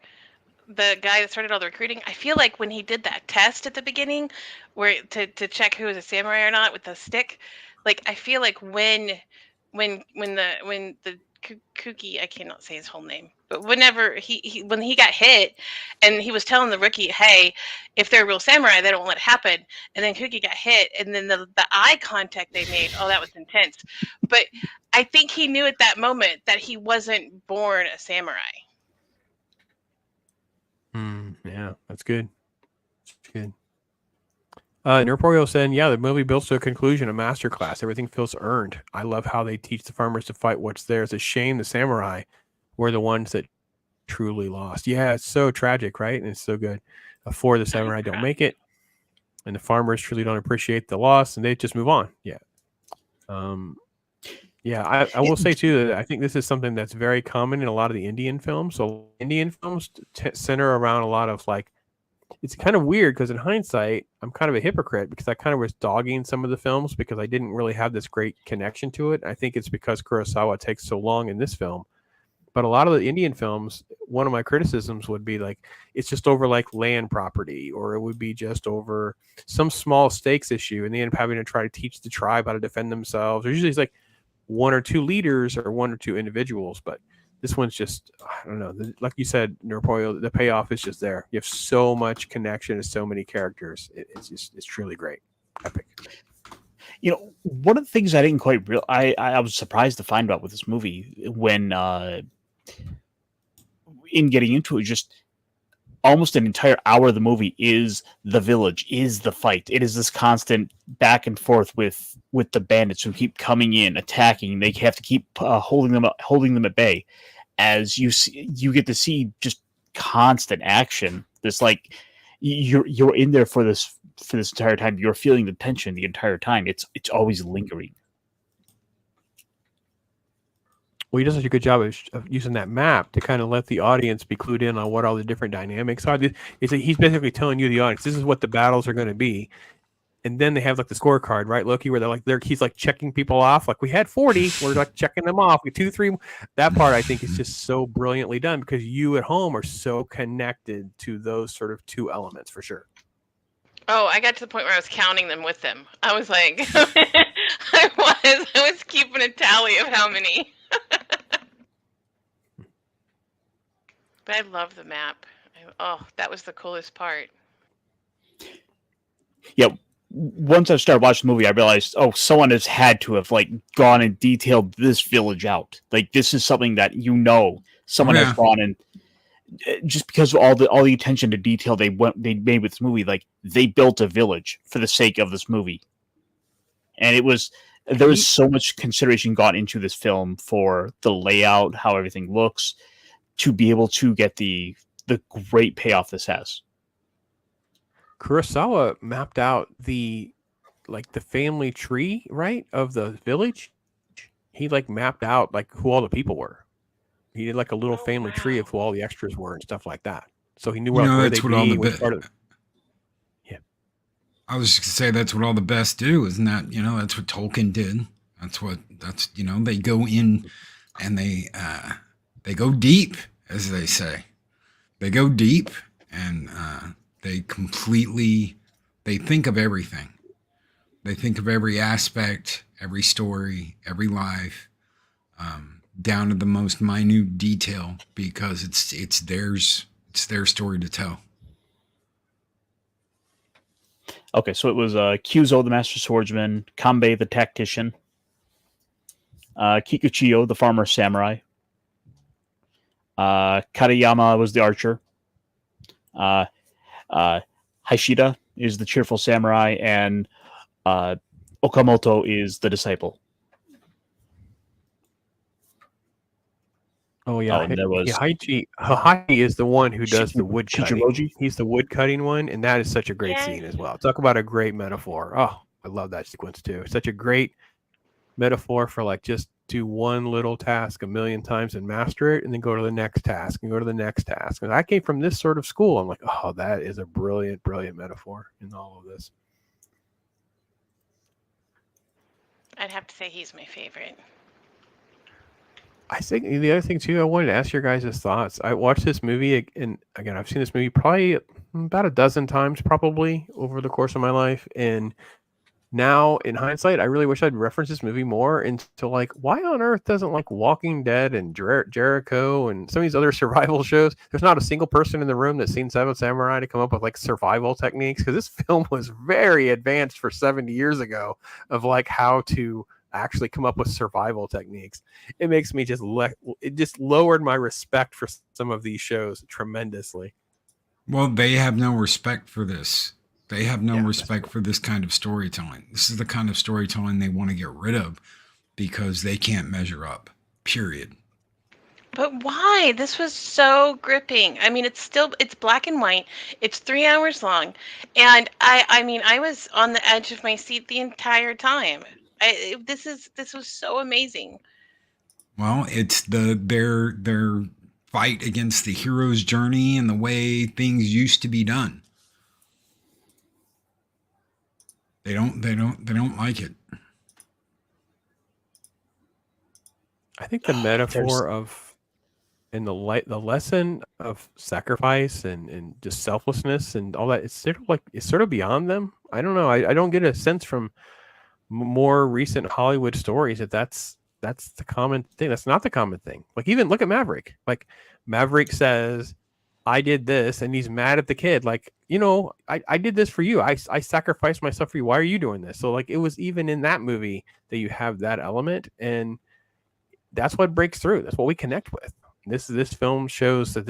the guy that started all the recruiting. I feel like when he did that test at the beginning, where to check who was a samurai or not with the stick, like I feel like when the Kuki, I cannot say his whole name, but whenever when he got hit, and he was telling the rookie, hey, if they're a real samurai, they don't let it happen. And then Kuki got hit, and then the eye contact they made, oh, that was intense. But I think he knew at that moment that he wasn't born a samurai. Yeah, that's good. That's good. Nerporio said, yeah, the movie builds to a conclusion, a masterclass. Everything feels earned. I love how they teach the farmers to fight what's there. It's a shame the samurai were the ones that truly lost. Yeah, it's so tragic, right? And it's so good. 4 of the samurai don't make it, and the farmers truly don't appreciate the loss, and they just move on. Yeah. I will say, too, that I think this is something that's very common in a lot of the Indian films. So Indian films center around a lot of, like, it's kind of weird because in hindsight, I'm kind of a hypocrite because I kind of was dogging some of the films because I didn't really have this great connection to it. I think it's because Kurosawa takes so long in this film. But a lot of the Indian films, one of my criticisms would be like, it's just over like land property, or it would be just over some small stakes issue. And they end up having to try to teach the tribe how to defend themselves. There's usually like 1 or 2 leaders or 1 or 2 individuals, but this one's just, I don't know. Like you said, Nerpoyo, the payoff is just there. You have so much connection to so many characters. It's truly great. Epic. You know, one of the things I didn't quite I was surprised to find out with this movie when in getting into it, just almost an entire hour of the movie is the village, is the fight. It is this constant back and forth with the bandits who keep coming in, attacking. They have to keep holding them at bay. As you get to see just constant action. This, like, you're in there for this entire time. You're feeling the tension the entire time. It's always lingering. Well, he does such a good job of using that map to kind of let the audience be clued in on what all the different dynamics are. He's basically telling you, the audience, this is what the battles are going to be. And then they have like the scorecard, right, Loki, where he's like checking people off. Like, we had 40, we're like checking them off. We 2, 3. That part I think is just so brilliantly done because you at home are so connected to those sort of 2 elements for sure. Oh, I got to the point where I was counting them with them. I was like, I was keeping a tally of how many. But I love the map. That was the coolest part. Yeah. Once I started watching the movie, I realized, someone has had to have like gone and detailed this village out. Like, this is something that someone has gone and just because of all the attention to detail they made with this movie, like, they built a village for the sake of this movie, and there was so much consideration gone into this film for the layout, how everything looks, to be able to get the great payoff this has. Kurosawa mapped out the family tree, right, of the village. He like mapped out like who all the people were. He did like a little family tree of who all the extras were and stuff like that. So he knew where they'd be. Yeah. I was just gonna say that's what all the best do, isn't that? That's what Tolkien did. They go in and they go deep, as they say. They go deep and they think of everything. They think of every aspect, every story, every life. down to the most minute detail, because it's their story to tell. Okay, so it was Kyuzo, the master swordsman, Kanbei, the tactician, Kikuchiyo, the farmer samurai, Katayama was the archer, Hashida is the cheerful samurai, and Okamoto is the disciple. Oh yeah, and there was Hachi is the one who does the wood cutting. Shichiroji? He's the wood cutting one, and that is such a great Yeah. scene as well. Talk about a great metaphor. Oh, I love that sequence too. Such a great metaphor for like just do one little task a million times and master it, and then go to the next task and go to the next task. And I came from this sort of school. I'm like, oh, that is a brilliant, brilliant metaphor in all of this. I'd have to say he's my favorite. I think the other thing too, I wanted to ask your guys' thoughts. I watched this movie, and again, I've seen this movie probably about a dozen times, probably over the course of my life. And now, in hindsight, I really wish I'd referenced this movie more into like, why on earth doesn't like Walking Dead and Jericho and some of these other survival shows? There's not a single person in the room that's seen Seven Samurai to come up with like survival techniques, because this film was very advanced for 70 years ago of like how to actually come up with survival techniques. It makes me it just lowered my respect for some of these shows tremendously. Well, they have no respect for this. They have no respect for this kind of storytelling. This is the kind of storytelling they want to get rid of because they can't measure up, period. But why? This was so gripping. I mean, it's black and white. It's 3 hours long. And I mean, I was on the edge of my seat the entire time. This was so amazing. Well, it's their fight against the hero's journey and the way things used to be done. They don't like it. I think the metaphor of and the lesson of sacrifice and just selflessness and all that, it's sort of beyond them. I don't know. I don't get a sense from more recent Hollywood stories that's the common thing. That's not the common thing. Like, even look at Maverick. Like, Maverick says, I did this, and he's mad at the kid. Like, I did this for you. I sacrificed myself for you. Why are you doing this? So like, it was even in that movie that you have that element, and that's what breaks through. That's what we connect with. This film shows that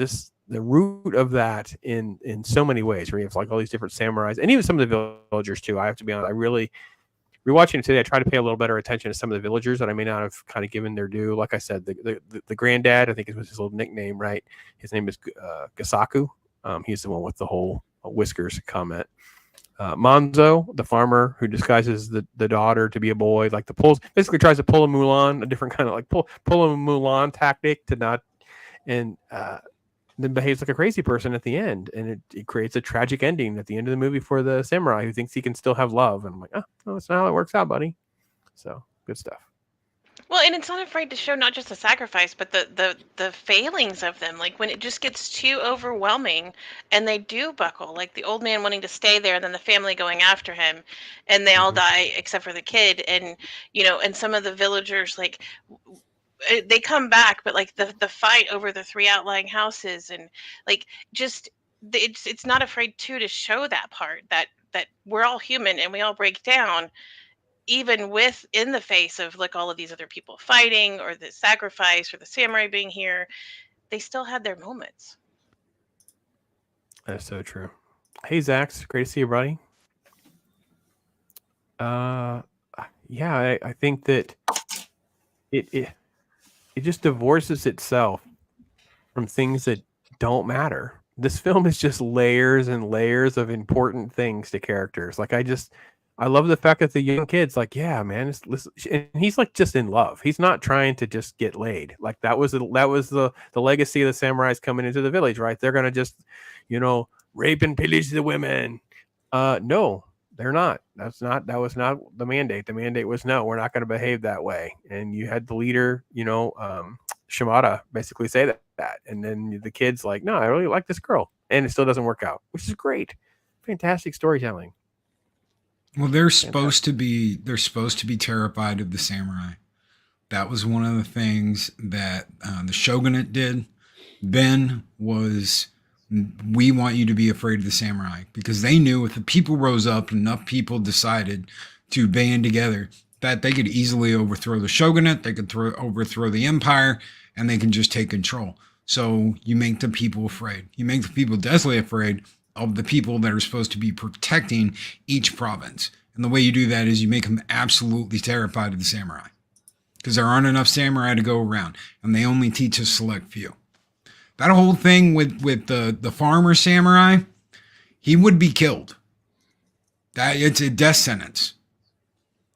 the root of that in so many ways, where you have like all these different samurais and even some of the villagers too. I have to be honest, I really, rewatching it today, I try to pay a little better attention to some of the villagers that I may not have kind of given their due. Like I said, the granddad, I think it was his little nickname, right? His name is Gasaku. He's the one with the whole whiskers comment. Monzo, the farmer who disguises the daughter to be a boy, like basically tries to pull a Mulan, a different kind of like pull a Mulan tactic to not, and then behaves like a crazy person at the end, and it creates a tragic ending at the end of the movie for the samurai who thinks he can still have love. And I'm like, oh, no, that's not how it works out, buddy. So good stuff. Well, and it's not afraid to show not just the sacrifice, but the failings of them. Like, when it just gets too overwhelming and they do buckle, like the old man wanting to stay there and then the family going after him, and they all die except for the kid. And, and some of the villagers, like, they come back, but like the fight over the 3 outlying houses, and like, just it's not afraid to show that part that we're all human and we all break down, even in the face of like all of these other people fighting, or the sacrifice, or the samurai being here. They still had their moments. That's so true. Hey, Zach, great to see you, buddy. Yeah, I think that it just divorces itself from things that don't matter. This film is just layers and layers of important things to characters. Like, I love the fact that the young kid's like, yeah, man, and he's like just in love. He's not trying to just get laid. Like, that was the legacy of the samurais coming into the village, right? They're gonna just, rape and pillage the women. No, they're not. That was not the mandate. The mandate was, no, we're not going to behave that way. And you had the leader, Shimada, basically say that. And then the kid's like, no, I really like this girl. And it still doesn't work out, which is great. Fantastic storytelling. Well, they're supposed to be terrified of the samurai. That was one of the things that the shogunate did. Then was, we want you to be afraid of the samurai, because they knew if the people rose up, enough people decided to band together, that they could easily overthrow the shogunate, they could overthrow the empire, and they can just take control. So you make the people afraid. You make the people deathly afraid of the people that are supposed to be protecting each province. And the way you do that is you make them absolutely terrified of the samurai, because there aren't enough samurai to go around, and they only teach a select few. That whole thing with the farmer samurai, he would be killed. It's a death sentence.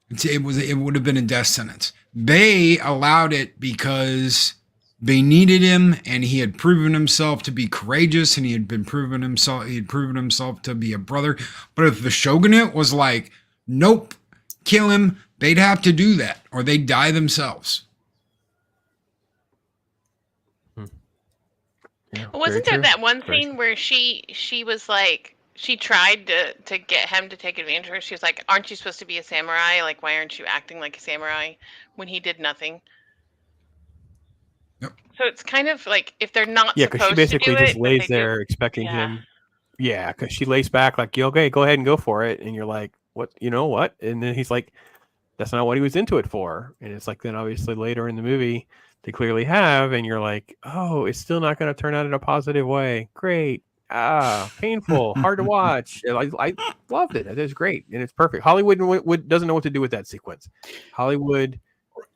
It would have been a death sentence. They allowed it because they needed him, and he had proven himself to be courageous, and he had proven himself to be a brother. But if the shogunate was like, nope, kill him, they'd have to do that, or they'd die themselves. Yeah, Well, wasn't very there true. that one Very scene where she was like, she tried to get him to take advantage of her? She was like, "Aren't you supposed to be a samurai? Like, why aren't you acting like a samurai?" When he did nothing. Yep. So it's kind of like, if they're not Yeah, because supposed she to do basically it, just but lays they do. there expecting Yeah. him. Yeah, because she lays back like, okay, go ahead and go for it. And you're like, what? You know what? And then he's like, that's not what he was into it for. And it's like, then obviously later in the movie, they clearly have. And you're like, oh, it's still not going to turn out in a positive way. Great. Painful, hard to watch. I loved it. It is great. And it's perfect. Hollywood doesn't know what to do with that sequence. Hollywood,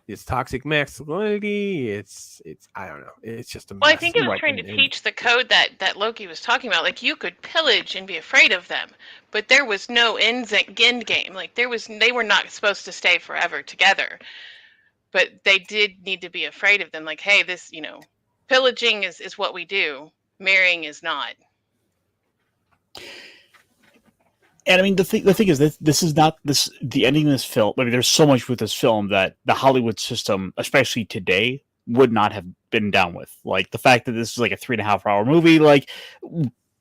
it's toxic masculinity. It's I don't know. It's just a mess. Well, I think it was Right, trying to and- teach the code that Loki was talking about. Like, you could pillage and be afraid of them, but there was no end game. Like, they were not supposed to stay forever together, but they did need to be afraid of them. Like, hey, this, pillaging is what we do. Marrying is not. And I mean, the thing is that this is not the ending of this film. I mean, there's so much with this film that the Hollywood system, especially today, would not have been down with. Like the fact that this is like a 3.5 hour movie. Like,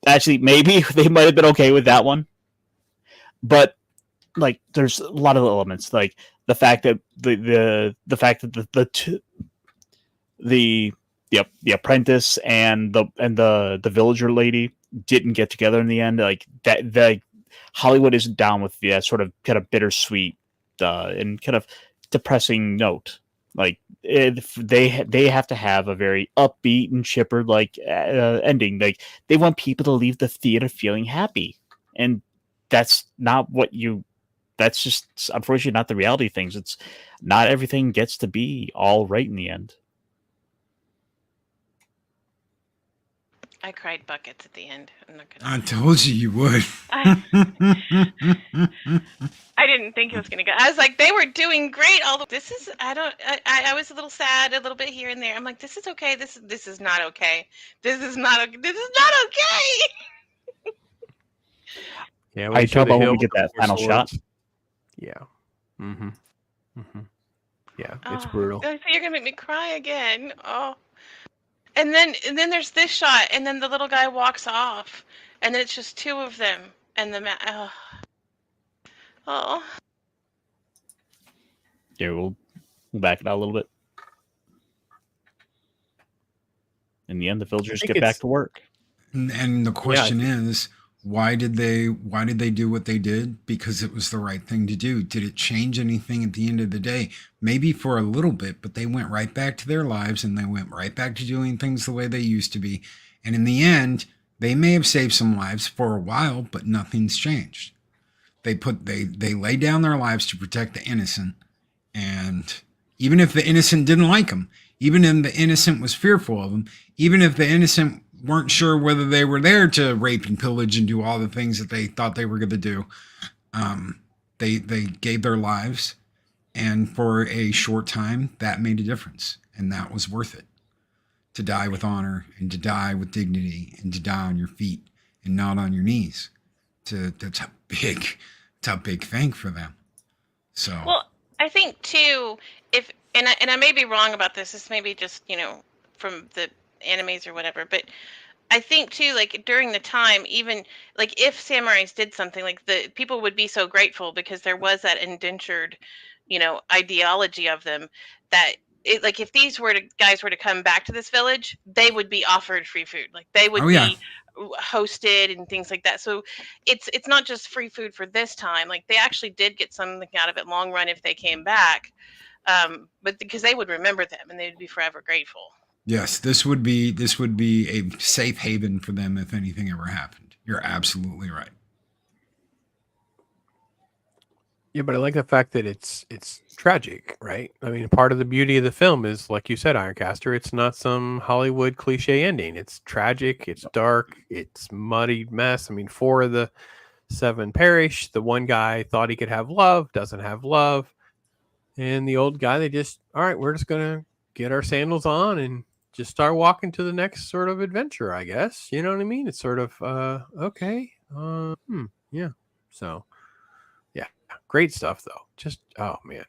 actually, maybe they might have been okay with that one. But like, there's a lot of elements, like the fact that the fact that the apprentice and the villager lady didn't get together in the end. Like that, Hollywood isn't down with the sort of kind of bittersweet and kind of depressing note. Like they have to have a very upbeat and chipper like ending. Like they want people to leave the theater feeling happy, and that's not what you. That's just unfortunately not the reality of things. It's not everything gets to be all right in the end. I cried buckets at the end. I'm not I gonna. told you would. I didn't think it was gonna go. I was like, they were doing great. This is. I was a little sad, a little bit here and there. I'm like, this is okay. This is not okay. This is not okay. Yeah, I tell about when we get that final shot. Yeah. Mm-hmm. Mm-hmm. Yeah, it's Oh, brutal. So you're gonna make me cry again. Oh. And then there's this shot, and then the little guy walks off, and then it's just two of them, and oh. Yeah, we'll back it out a little bit. In the end, the villagers get back to work. And the question is, why did they do what they did? Because it was the right thing to do. Did it change anything at the end of the day? Maybe for a little bit, but they went right back to their lives, and they went right back to doing things the way they used to be. And in the end, they may have saved some lives for a while, but nothing's changed. They lay down their lives to protect the innocent. And even if the innocent didn't like them, even if the innocent was fearful of them, even if the innocent weren't sure whether they were there to rape and pillage and do all the things that they thought they were going to do, they gave their lives. And for a short time, that made a difference. And that was worth it. To die with honor, and to die with dignity, and to die on your feet and not on your knees. That's a big thing for them. So. Well, I think too, and I may be wrong about this. This may be just from the animes or whatever, but I think too, like during the time, even like if samurais did something, like the people would be so grateful because there was that indentured, ideology of them that like if these guys were to come back to this village, they would be offered free food. Like they would Oh, yeah. be hosted and things like that. So it's not just free food for this time. Like they actually did get something out of it long run if they came back. But because they would remember them and they'd be forever grateful. Yes, this would be a safe haven for them if anything ever happened. You're absolutely right. Yeah, but I like the fact that it's tragic, right? I mean, part of the beauty of the film is, like you said, Ironcaster, it's not some Hollywood cliche ending. It's tragic, it's dark, it's muddy mess. I mean, 4 of the 7 perish. The one guy thought he could have love, doesn't have love. And the old guy, they just, all right, we're just going to get our sandals on and just start walking to the next sort of adventure, I guess. You know what I mean? It's sort of, okay. Yeah. So, yeah, great stuff, though. Just, oh, man.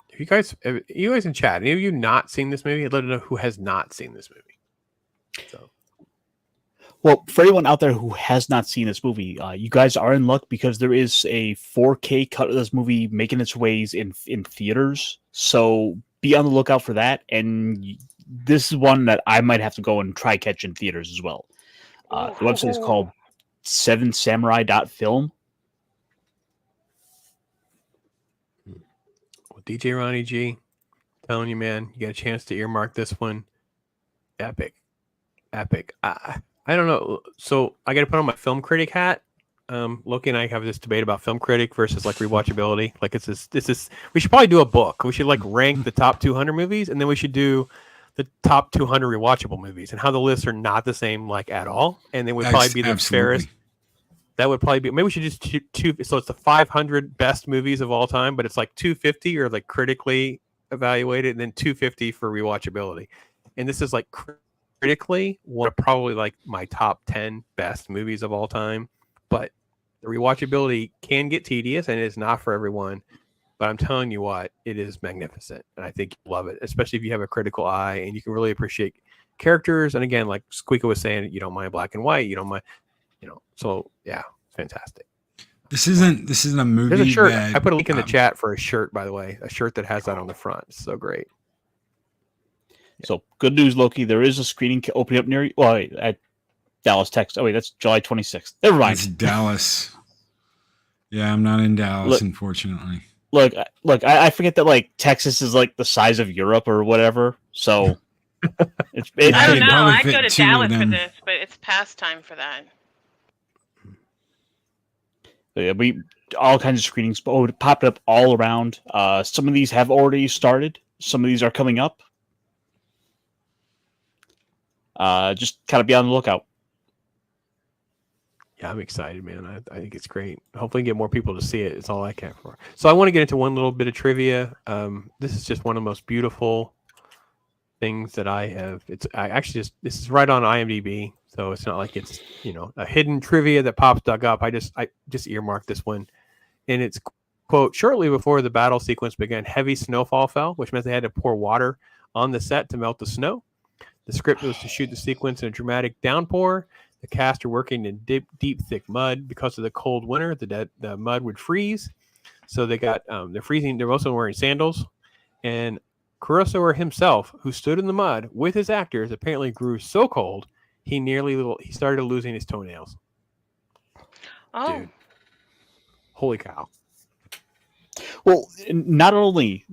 If you guys in chat, any of you not seen this movie? Let us know who has not seen this movie. So, well, for anyone out there who has not seen this movie, you guys are in luck because there is a 4K cut of this movie making its ways in theaters. So be on the lookout for that. And this is one that I might have to go and try catch in theaters as well. The website is called 7samurai.film. well, DJ Ronnie G, telling you, man, you got a chance to earmark this one. Epic. I don't know. So I got to put on my film critic hat. Loki and I have this debate about film critic versus like rewatchability. Like it's this. We should probably do a book. We should like rank the top 200 movies, and then we should do the top 200 rewatchable movies, and how the lists are not the same like at all. And then would probably be the fairest. That would probably be. Maybe we should just two. So it's the 500 best movies of all time, but it's like 250 or like critically evaluated, and then 250 for rewatchability. And this is like critically one of probably like my top 10 best movies of all time, but the rewatchability can get tedious and it's not for everyone. But I'm telling you what, it is magnificent, and I think you love it, especially if you have a critical eye and you can really appreciate characters. And again, like SQUEEKA was saying, you don't mind black and white, you don't mind, So yeah, fantastic. This isn't a movie. There's a shirt. That, I put a link in the chat for a shirt, by the way, a shirt that has that on the front. It's so great. So good news, Loki. There is a screening opening up near you. Well, at Dallas, Texas. Oh wait, that's July 26th. Never mind. It's Dallas. Yeah, I'm not in Dallas, unfortunately. Look, I forget that like Texas is like the size of Europe or whatever. So it's I don't know. probably I'd fit go to 2 of Dallas for them. this, but it's past time for that. Yeah, we all kinds of screenings popped up all around. Some of these have already started. Some of these are coming up. Just kind of be on the lookout. Yeah, I'm excited, man. I think it's great. Hopefully get more people to see it. It's all I care for. So I want to get into one little bit of trivia. This is just one of the most beautiful things that I have. This is right on IMDb. So it's not like it's, a hidden trivia that pops dug up. I just earmarked this one. And it's, quote, shortly before the battle sequence began, heavy snowfall fell, which meant they had to pour water on the set to melt the snow. The script was to shoot the sequence in a dramatic downpour. The cast are working in deep, thick mud. Because of the cold winter, the mud would freeze. So they got, they're freezing. They're also wearing sandals. And Kurosawa himself, who stood in the mud with his actors, apparently grew so cold, he started losing his toenails. Oh. Dude. Holy cow. Well, by the way,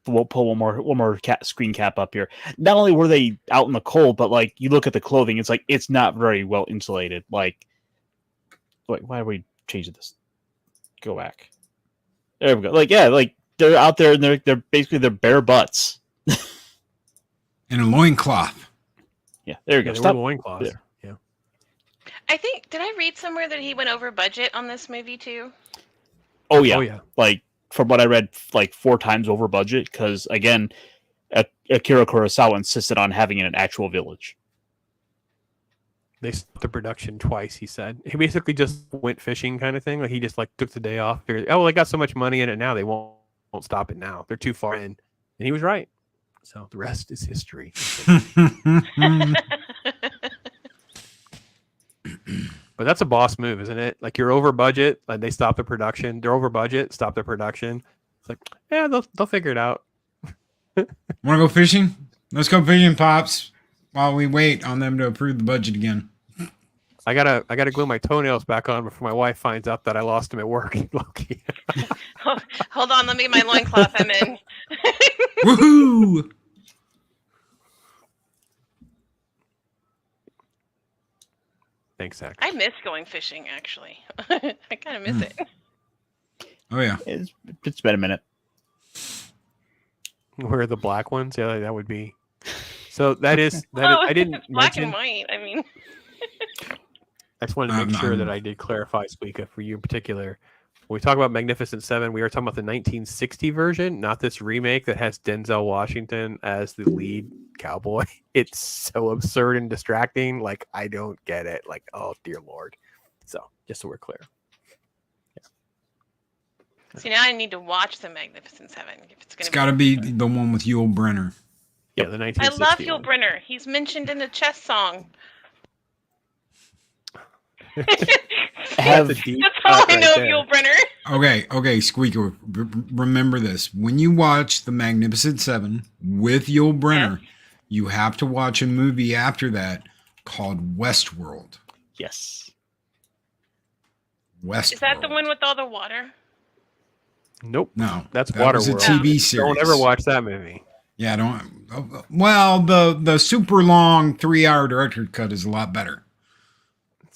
we'll pull one more screen cap up here. Not only were they out in the cold, but like you look at the clothing, it's like it's not very well insulated. Like, why are we changing this? Go back. There we go. Like, yeah, like they're out there and they're basically their bare butts. In a loincloth. Yeah, there you go. They Stop. were loincloths. Yeah. I think, did I read somewhere that he went over budget on this movie too? Oh yeah. Oh, yeah. Like from what I read, like 4 times over budget because again, Akira Kurosawa insisted on having it an actual village. They stopped the production twice, he said. He basically just went fishing kind of thing. Like he just like took the day off. Figured, I got so much money in it now, they won't stop it now. They're too far in. And he was right. So the rest is history. But that's a boss move, isn't it? Like you're over budget, like they stop the production. They're over budget, stop the production. It's like, yeah, they'll figure it out. Want to go fishing? Let's go fishing, Pops, while we wait on them to approve the budget again. I gotta glue my toenails back on before my wife finds out that I lost them at work. Loki. Hold on, let me get my loincloth. I'm in. Woohoo! Thanks, Zach. I miss going fishing, actually. I kind of miss it. Oh yeah. It's been a minute. Where are the black ones? Yeah, that would be. So that is that. Oh, I didn't it's black mention. and white. I mean, I just wanted to make sure that I did clarify, SQUEEKA, for you in particular. When we talk about Magnificent Seven, we are talking about the 1960 version, not this remake that has Denzel Washington as the lead cowboy. It's so absurd and distracting. Like, I don't get it. Like, oh, dear Lord. So, just so we're clear. see, now I need to watch the Magnificent Seven. If It's got to be the one with Yul Brenner. Yeah, the I 1960 love Yul one. Brynner. He's mentioned in a chess song. Have That's a deep That's all cut I right know there. of Yul Brynner. Okay, SQUEEKA. Remember this: when you watch the Magnificent Seven with Yul Brenner, you have to watch a movie after that called Westworld. yes. Westworld. Is that the one with all the water? Nope. No, That's that was a Waterworld. TV series. Don't ever watch that movie. Yeah, don't. Well, the super long 3-hour director cut is a lot better.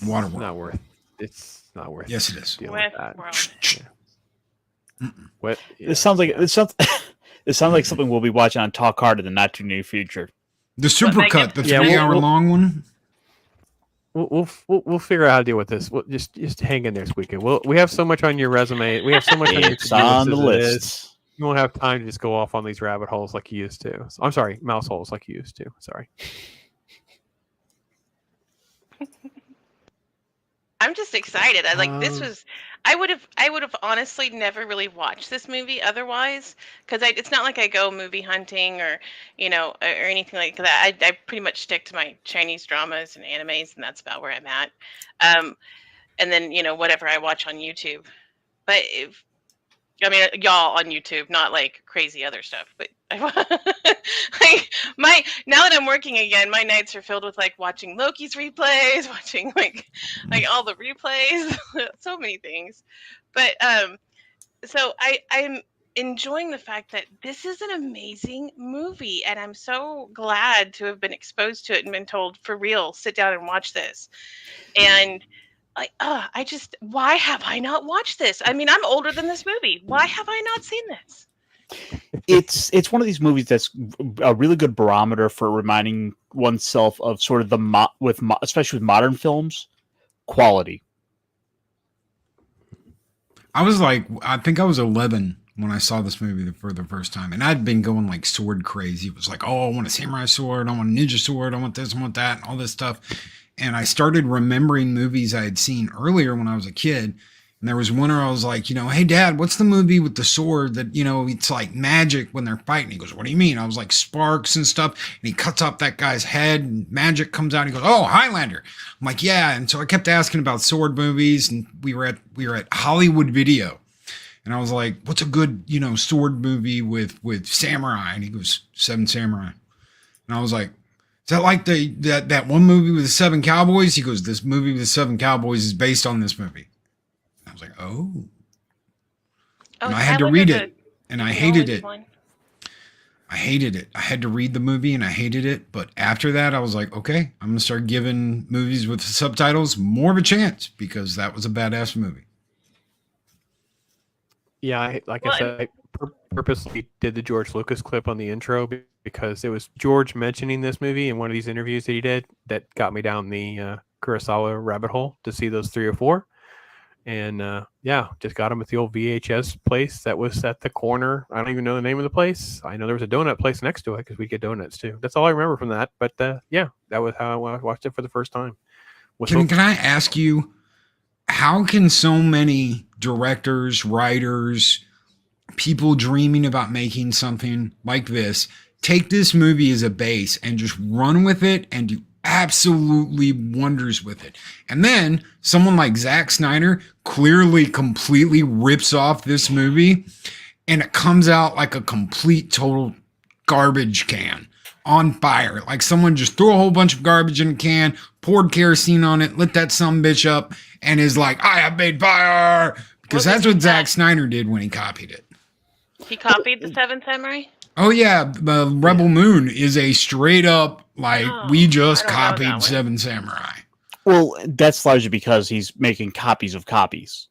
Waterworld. Not worth. It's not worth. Yes, it is. dealing with that. Westworld. Yeah. What? This sounds like it sounds like something we'll be watching on Talk Hard in the not too near future. The super Megan? cut, the Yeah, 3-hour we'll- long one. We'll figure out how to deal with this. We'll just hang in there, SQUEEKA. We have so much on your resume. We have so much on your It's on the to-do list as it is. list. You won't have time to just go off on these rabbit holes like you used to. I'm sorry, mouse holes like you used to. Sorry. I'm just excited. I like this was. I would have honestly never really watched this movie otherwise, because it's not like I go movie hunting or or anything like that. I pretty much stick to my Chinese dramas and animes, and that's about where I'm at. And then whatever I watch on YouTube. But y'all on YouTube, not like crazy other stuff. But like now that I'm working again, my nights are filled with like watching Loki's replays, watching like all the replays, so many things. But so I'm enjoying the fact that this is an amazing movie, and I'm so glad to have been exposed to it and been told, for real, sit down and watch this. And why have I not watched this? I mean, I'm older than this movie. Why have I not seen this? It's one of these movies that's a really good barometer for reminding oneself of sort of especially with modern films, quality. I think I was 11 when I saw this movie for the first time, and I'd been going like sword crazy. It was like, oh, I want a samurai sword, I want a ninja sword, I want this, I want that, all this stuff. And I started remembering movies I had seen earlier when I was a kid. And there was one where I was like, hey, Dad, what's the movie with the sword that, it's like magic when they're fighting? He goes, what do you mean? I was like, sparks and stuff. And he cuts off that guy's head and magic comes out. And he goes, oh, Highlander. I'm like, yeah. And so I kept asking about sword movies, and we were at Hollywood Video. And I was like, what's a good, sword movie with samurai? And he goes, Seven Samurai. And I was like, is that like that one movie with the 7 cowboys? He goes, this movie with the 7 cowboys is based on this movie. I was like, oh. And I had to read it, and I hated it. I hated it. I had to read the movie, and I hated it. But after that, I was like, okay, I'm going to start giving movies with subtitles more of a chance, because that was a badass movie. Yeah, I said, I purposely did the George Lucas clip on the intro because it was George mentioning this movie in one of these interviews that he did that got me down the Kurosawa rabbit hole to see those 3 or 4. And just got them at the old VHS place that was at the corner. I don't even know the name of the place. I know there was a donut place next to it because we'd get donuts too. That's all I remember from that. But that was how I watched it for the first time. Can I ask you, how can so many directors, writers, people dreaming about making something like this take this movie as a base and just run with it and do absolutely wonders with it? And then someone like Zack Snyder clearly completely rips off this movie, and it comes out like a complete total garbage can on fire. Like someone just threw a whole bunch of garbage in a can, poured kerosene on it, lit that sumbitch up, and is like, I have made fire. Because that's what Zack Snyder did when he copied it. He copied the Seven Samurai? Oh, yeah. The Rebel Moon is a straight up, like, we just copied Seven Samurai. Well, that's largely because he's making copies of copies.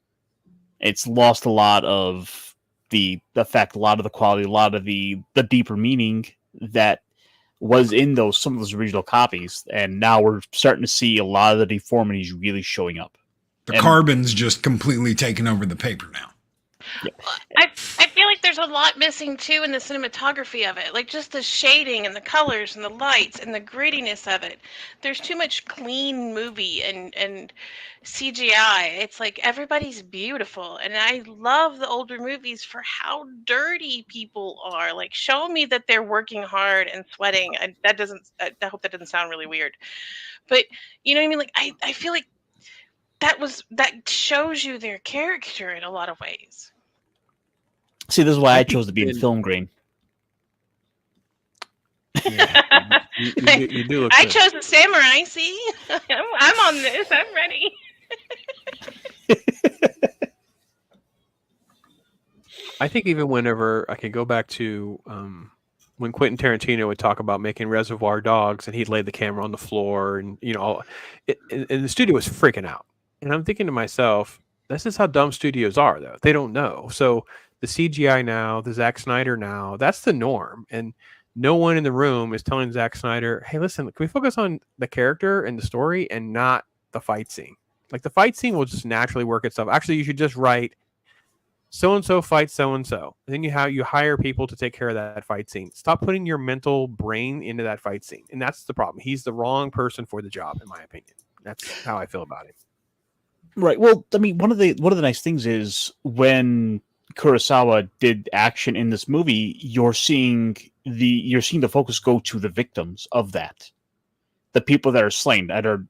It's lost a lot of the effect, a lot of the quality, a lot of the deeper meaning that was in some of those original copies. And now we're starting to see a lot of the deformities really showing up. The carbon's just completely taken over the paper now. Yeah. I feel like there's a lot missing too in the cinematography of it, like just the shading and the colors and the lights and the grittiness of it. There's too much clean movie and CGI. It's like everybody's beautiful, and I love the older movies for how dirty people are. Like, show me that they're working hard and sweating. I hope that doesn't sound really weird, but you know what I mean. Like, I feel like that shows you their character in a lot of ways. See, this is why I chose to be in film grain. Yeah, you do look I good. chose the samurai. See, I'm on this. I'm ready. I think even whenever I can go back to when Quentin Tarantino would talk about making Reservoir Dogs, and he'd lay the camera on the floor, and and the studio was freaking out. And I'm thinking to myself, this is how dumb studios are, though. They don't know. So the CGI now, the Zack Snyder now, that's the norm. And no one in the room is telling Zack Snyder, hey, listen, can we focus on the character and the story and not the fight scene? Like, the fight scene will just naturally work itself. Actually, you should just write so-and-so fights so-and-so. And then you hire people to take care of that fight scene. Stop putting your mental brain into that fight scene. And that's the problem. He's the wrong person for the job, in my opinion. That's how I feel about it. Right. Well, I mean, one of the nice things is when Kurosawa did action in this movie, you're seeing the focus go to the victims of that, the people that are slain, that are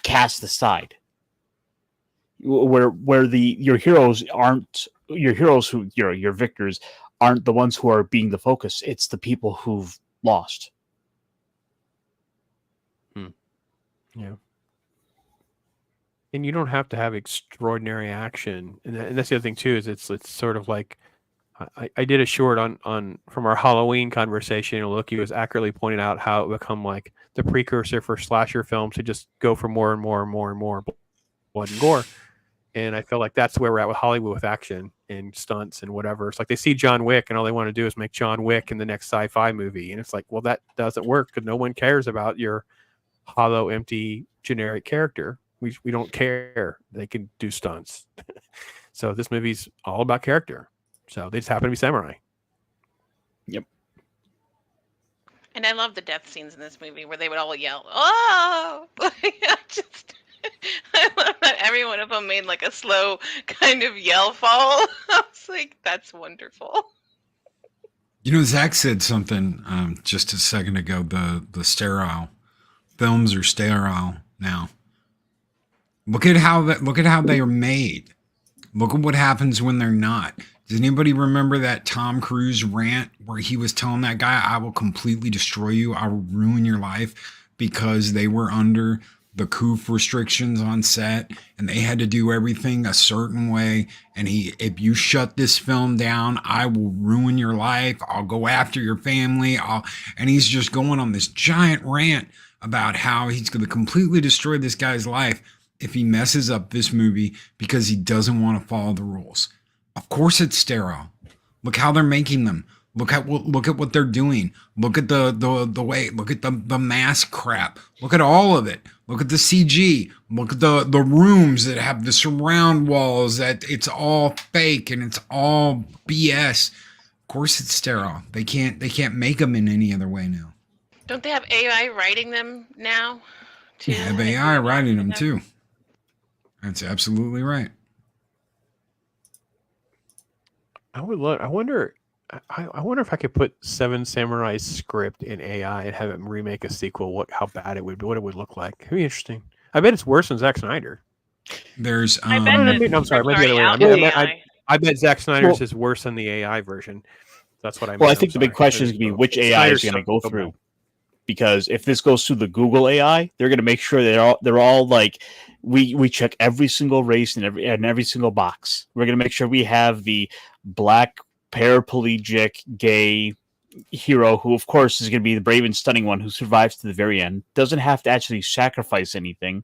cast aside. Where your heroes aren't your heroes, who your victors aren't the ones who are being the focus. It's the people who've lost. Yeah. And you don't have to have extraordinary action, and that's the other thing too. Is it's sort of like I did a short on from our Halloween conversation. Loki was accurately pointed out how it become like the precursor for slasher films to just go for more and more and more and more blood and gore. And I feel like that's where we're at with Hollywood, with action and stunts and whatever. It's like they see John Wick and all they want to do is make John Wick in the next sci-fi movie, and it's like, well, that doesn't work because no one cares about your hollow, empty, generic character. We don't care. They can do stunts. So this movie's all about character. So they just happen to be samurai. Yep. And I love the death scenes in this movie where they would all yell, "Oh!" I love that every one of them made like a slow kind of yell fall. I was like, that's wonderful. Zach said something just a second ago. The sterile films are sterile now. Look at how they are made. Look at what happens when they're not. Does anybody remember that Tom Cruise rant where he was telling that guy, I will completely destroy you, I will ruin your life, because they were under the COOF restrictions on set and they had to do everything a certain way, and if you shut this film down, I will ruin your life, I'll go after your family, and he's just going on this giant rant about how he's going to completely destroy this guy's life if he messes up this movie because he doesn't want to follow the rules. Of course it's sterile. Look how they're making them. Look at what they're doing. Look at the way. Look at the mask crap. Look at all of it. Look at the CG. Look at the rooms that have the surround walls, that it's all fake and it's all BS. Of course it's sterile. They can't make them in any other way now. Don't they have AI writing them now? Too? They have AI writing them too. That's absolutely right. I wonder if I could put Seven Samurai's script in AI and have it remake a sequel. How bad it would be, what it would look like. It'd be interesting. I bet it's worse than Zack Snyder. There's I bet I'm sorry, maybe the other way around. I bet Zack Snyder's is worse than the AI version. That's what I mean. Well, I think the big question is going to be which AI is going to go through. Because if this goes through the Google AI, they're going to make sure they're all like we check every single race and every single box. We're going to make sure we have the black paraplegic gay hero who, of course, is going to be the brave and stunning one who survives to the very end. Doesn't have to actually sacrifice anything.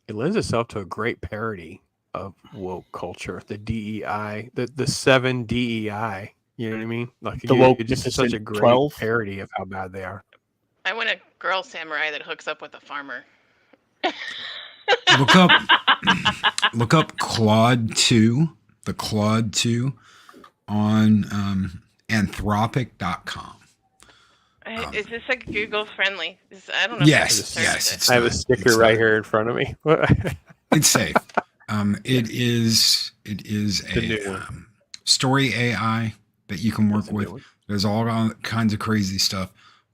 It lends itself to a great parody of woke culture, the DEI, the 7 DEI. You know what I mean? Like The woke it's just such a great 12. parody of how bad they are. I want a girl samurai that hooks up with a farmer. Look up Claude 2, the Claude 2 on anthropic.com. Is this a Google friendly? I don't know. Yes. I have a sticker right here in front of me. It's safe. It is a story AI that you can work with. There's all kinds of crazy stuff.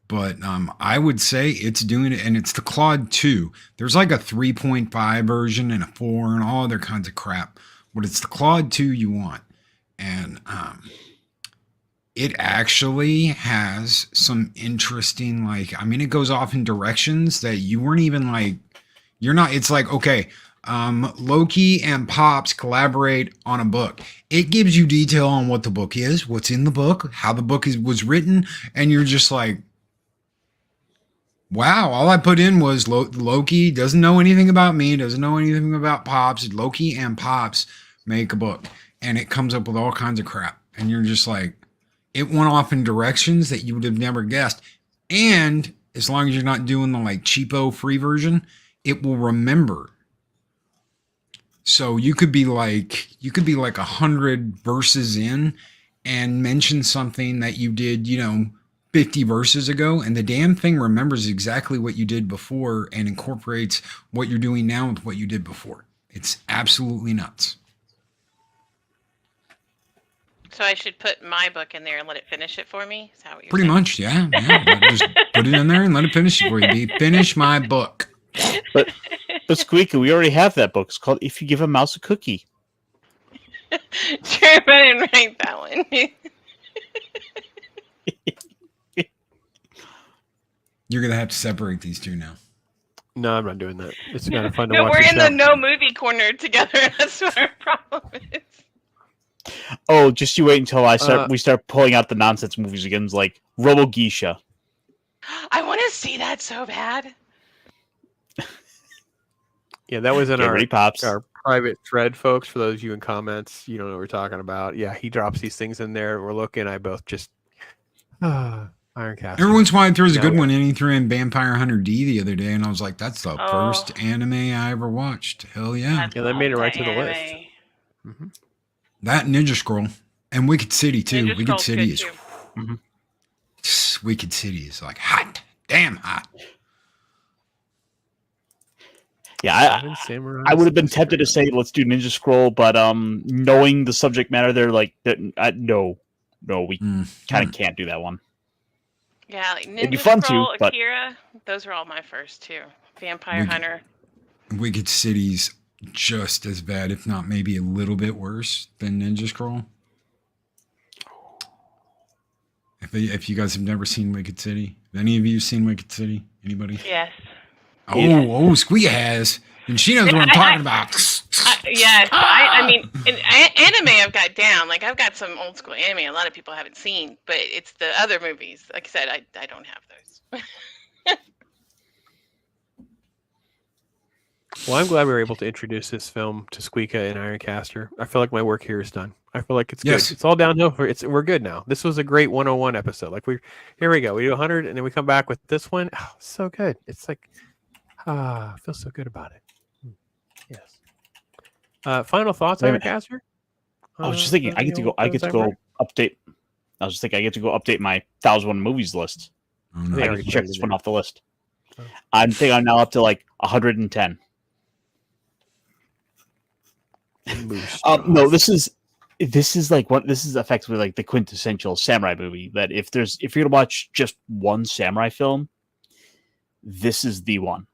But I would say it's doing it, and it's the Claude 2. There's like a 3.5 version and a 4 and all other kinds of crap. But it's the Claude 2 you want. And it actually has some interesting, it goes off in directions that you weren't even it's like, okay, Loki and Pops collaborate on a book. It gives you detail on what the book is, what's in the book, how the book was written, and you're just like, wow, all I put in was Loki doesn't know anything about me, doesn't know anything about Pops. Loki and Pops make a book, and it comes up with all kinds of crap. And you're just like, it went off in directions that you would have never guessed. And as long as you're not doing the cheapo free version, it will remember. So you could be like 100 verses in and mention something that you did, 50 verses ago, and the damn thing remembers exactly what you did before and incorporates what you're doing now with what you did before. It's absolutely nuts. So I should put my book in there and let it finish it for me? Is that what you're Pretty saying? much, yeah. Just put it in there and let it finish it for you. Finish my book. But SQUEEKA, we already have that book. It's called If You Give a Mouse a Cookie. Sure, but I didn't write that one. You're going to have to separate these two now. No, I'm not doing that. It's kind of fun to No, watch. we're the in show. the no movie corner together. That's what our problem is. Oh, just you wait until we start pulling out the nonsense movies again, like Robo Geisha. I want to see that so bad. Yeah, that was in our Pops. our private thread, folks. For those of you in comments, you don't know what we're talking about. Yeah, he drops these things in there. We're looking. I both just Ironcaster. Every once in a while, he throws a good one in. He threw in Vampire Hunter D the other day, and I was like, that's the first anime I ever watched. Hell yeah. Yeah, they made it right to the list. Mm-hmm. That Ninja Scroll. And Wicked City, too. Wicked City is... Wicked City is hot. Damn hot. Yeah, I would have been tempted to say let's do Ninja Scroll, but knowing the subject matter, they're like, no, we kind of can't do that one. Yeah, like Ninja It'd be fun Scroll, too, but Akira, those were all my first two. Vampire Hunter. Wicked City's just as bad, if not maybe a little bit worse than Ninja Scroll. If you guys have never seen Wicked City, have any of you seen Wicked City? Anybody? Yes. Oh, SQUEEKA has, and she knows what I'm talking about. Yes, I mean, in anime I've got down. I've got some old school anime a lot of people haven't seen, but it's the other movies. Like I said, I don't have those. Well, I'm glad we were able to introduce this film to SQUEEKA and Ironcaster. I feel like my work here is done. I feel like it's good. It's all downhill. We're good now. This was a great 101 episode. Here we go. We do 100, and then we come back with this one. Oh, so good. It's I feel so good about it. Yes. Final thoughts, Ironcaster? I was just thinking, I get to go update. I was just thinking, I get to go update my 1,001 movies list. I get to check this one off the list. I think I'm now up to 110. No, this is effectively the quintessential samurai movie. That if you're gonna watch just one samurai film, this is the one.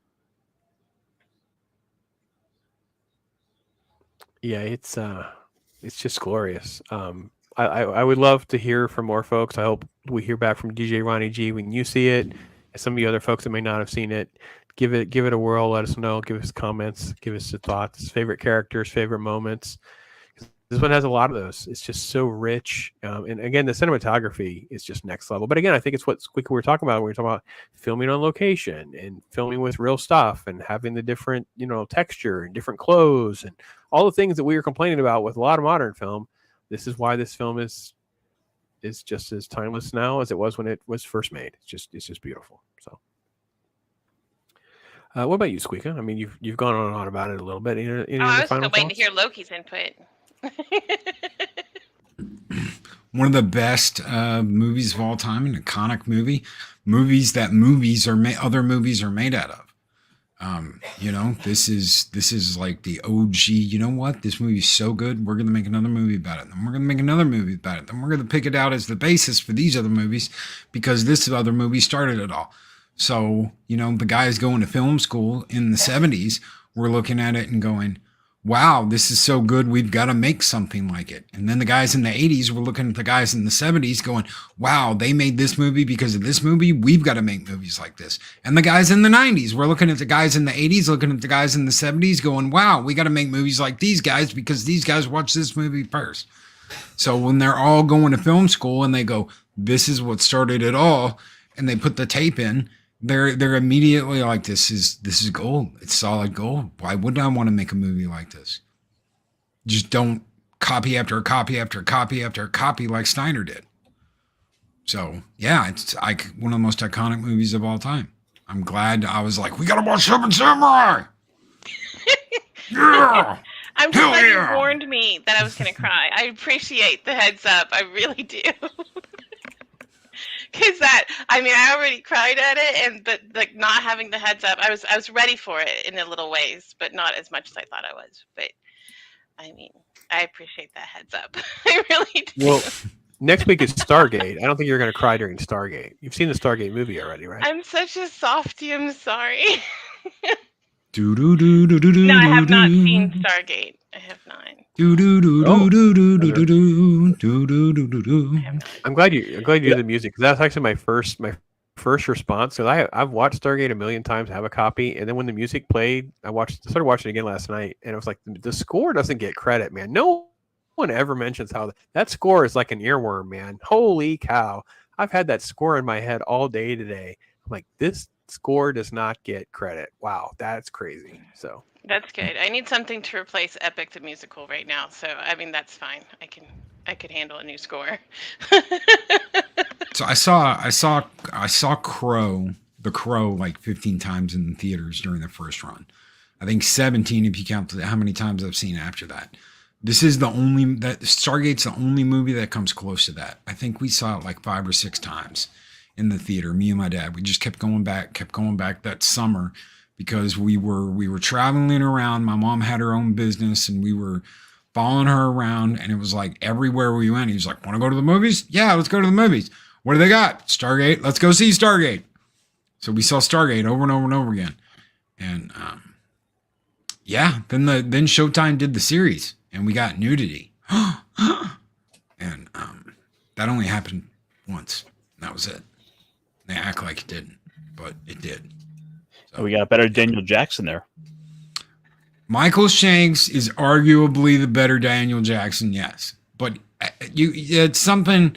Yeah, it's it's just glorious. I would love to hear from more folks. I hope we hear back from DJ Ronnie G when you see it, and some of the other folks that may not have seen it. Give it a whirl. Let us know. Give us comments. Give us your thoughts. Favorite characters. Favorite moments. This one has a lot of those. It's just so rich. And again, the cinematography is just next level. But again, I think it's what SQUEEKA we were talking about when we were talking about filming on location and filming with real stuff and having the different, texture and different clothes and all the things that we were complaining about with a lot of modern film. This is why this film is just as timeless now as it was when it was first made. It's just beautiful. So, what about you, SQUEEKA? I mean, you've gone on and on about it a little bit. I was still waiting to hear Loki's input. One of the best movies of all time, an iconic movies that other movies are made out of. This is like the OG. You know what? This movie's so good. We're gonna make another movie about it. Then we're gonna make another movie about it. Then we're gonna pick it out as the basis for these other movies because this other movie started it all. So the guys going to film school in the 70s were looking at it and going, wow, this is so good, we've got to make something like it. And then the guys in the 80s were looking at the guys in the 70s going, wow, they made this movie because of this movie, we've got to make movies like this. And the guys in the 90s were looking at the guys in the 80s, looking at the guys in the 70s going, wow, we got to make movies like these guys because these guys watched this movie first. So when they're all going to film school and they go, this is what started it all, and they put the tape in, they're immediately like, this is gold. It's solid gold. Why wouldn't I want to make a movie like this? Just don't copy after a copy after a copy after a copy like Steiner did. So yeah, it's like one of the most iconic movies of all time. I'm glad I was like, we gotta watch Seven Samurai. Yeah. I'm so glad you warned me that I was gonna cry. I appreciate the heads up. I really do. Because I already cried at it, but like not having the heads up, I was ready for it in a little ways, but not as much as I thought I was. But I appreciate that heads up. I really do. Well, next week is Stargate. I don't think you're going to cry during Stargate. You've seen the Stargate movie already, right? I'm such a softie. I'm sorry. No, I have not seen Stargate. I have not. I'm glad you do the music because that's actually my first response. Because I've watched Stargate a million times, I have a copy, and then when the music played, I started watching it again last night, and it was like the score doesn't get credit, man. No one ever mentions how that score is like an earworm, man. Holy cow! I've had that score in my head all day today. I'm like, this score does not get credit. Wow, that's crazy. So. That's good. I need something to replace Epic the musical right now. So that's fine. I could handle a new score. So I saw Crow like 15 times in the theaters during the first run. I think 17 if you count how many times I've seen after that. Stargate's the only movie that comes close to that. I think we saw it like 5 or 6 times in the theater. Me and my dad, we just kept going back that summer. Because we were traveling around. My mom had her own business and we were following her around, and it was like everywhere we went, he was like, want to go to the movies? Yeah, let's go to the movies. What do they got? Stargate. Let's go see Stargate. So we saw Stargate over and over and over again. And then Showtime did the series and we got nudity. And that only happened once. That was it. They act like it didn't, but it did. We got a better Daniel Jackson there. Michael Shanks is arguably the better Daniel Jackson, yes. But it's something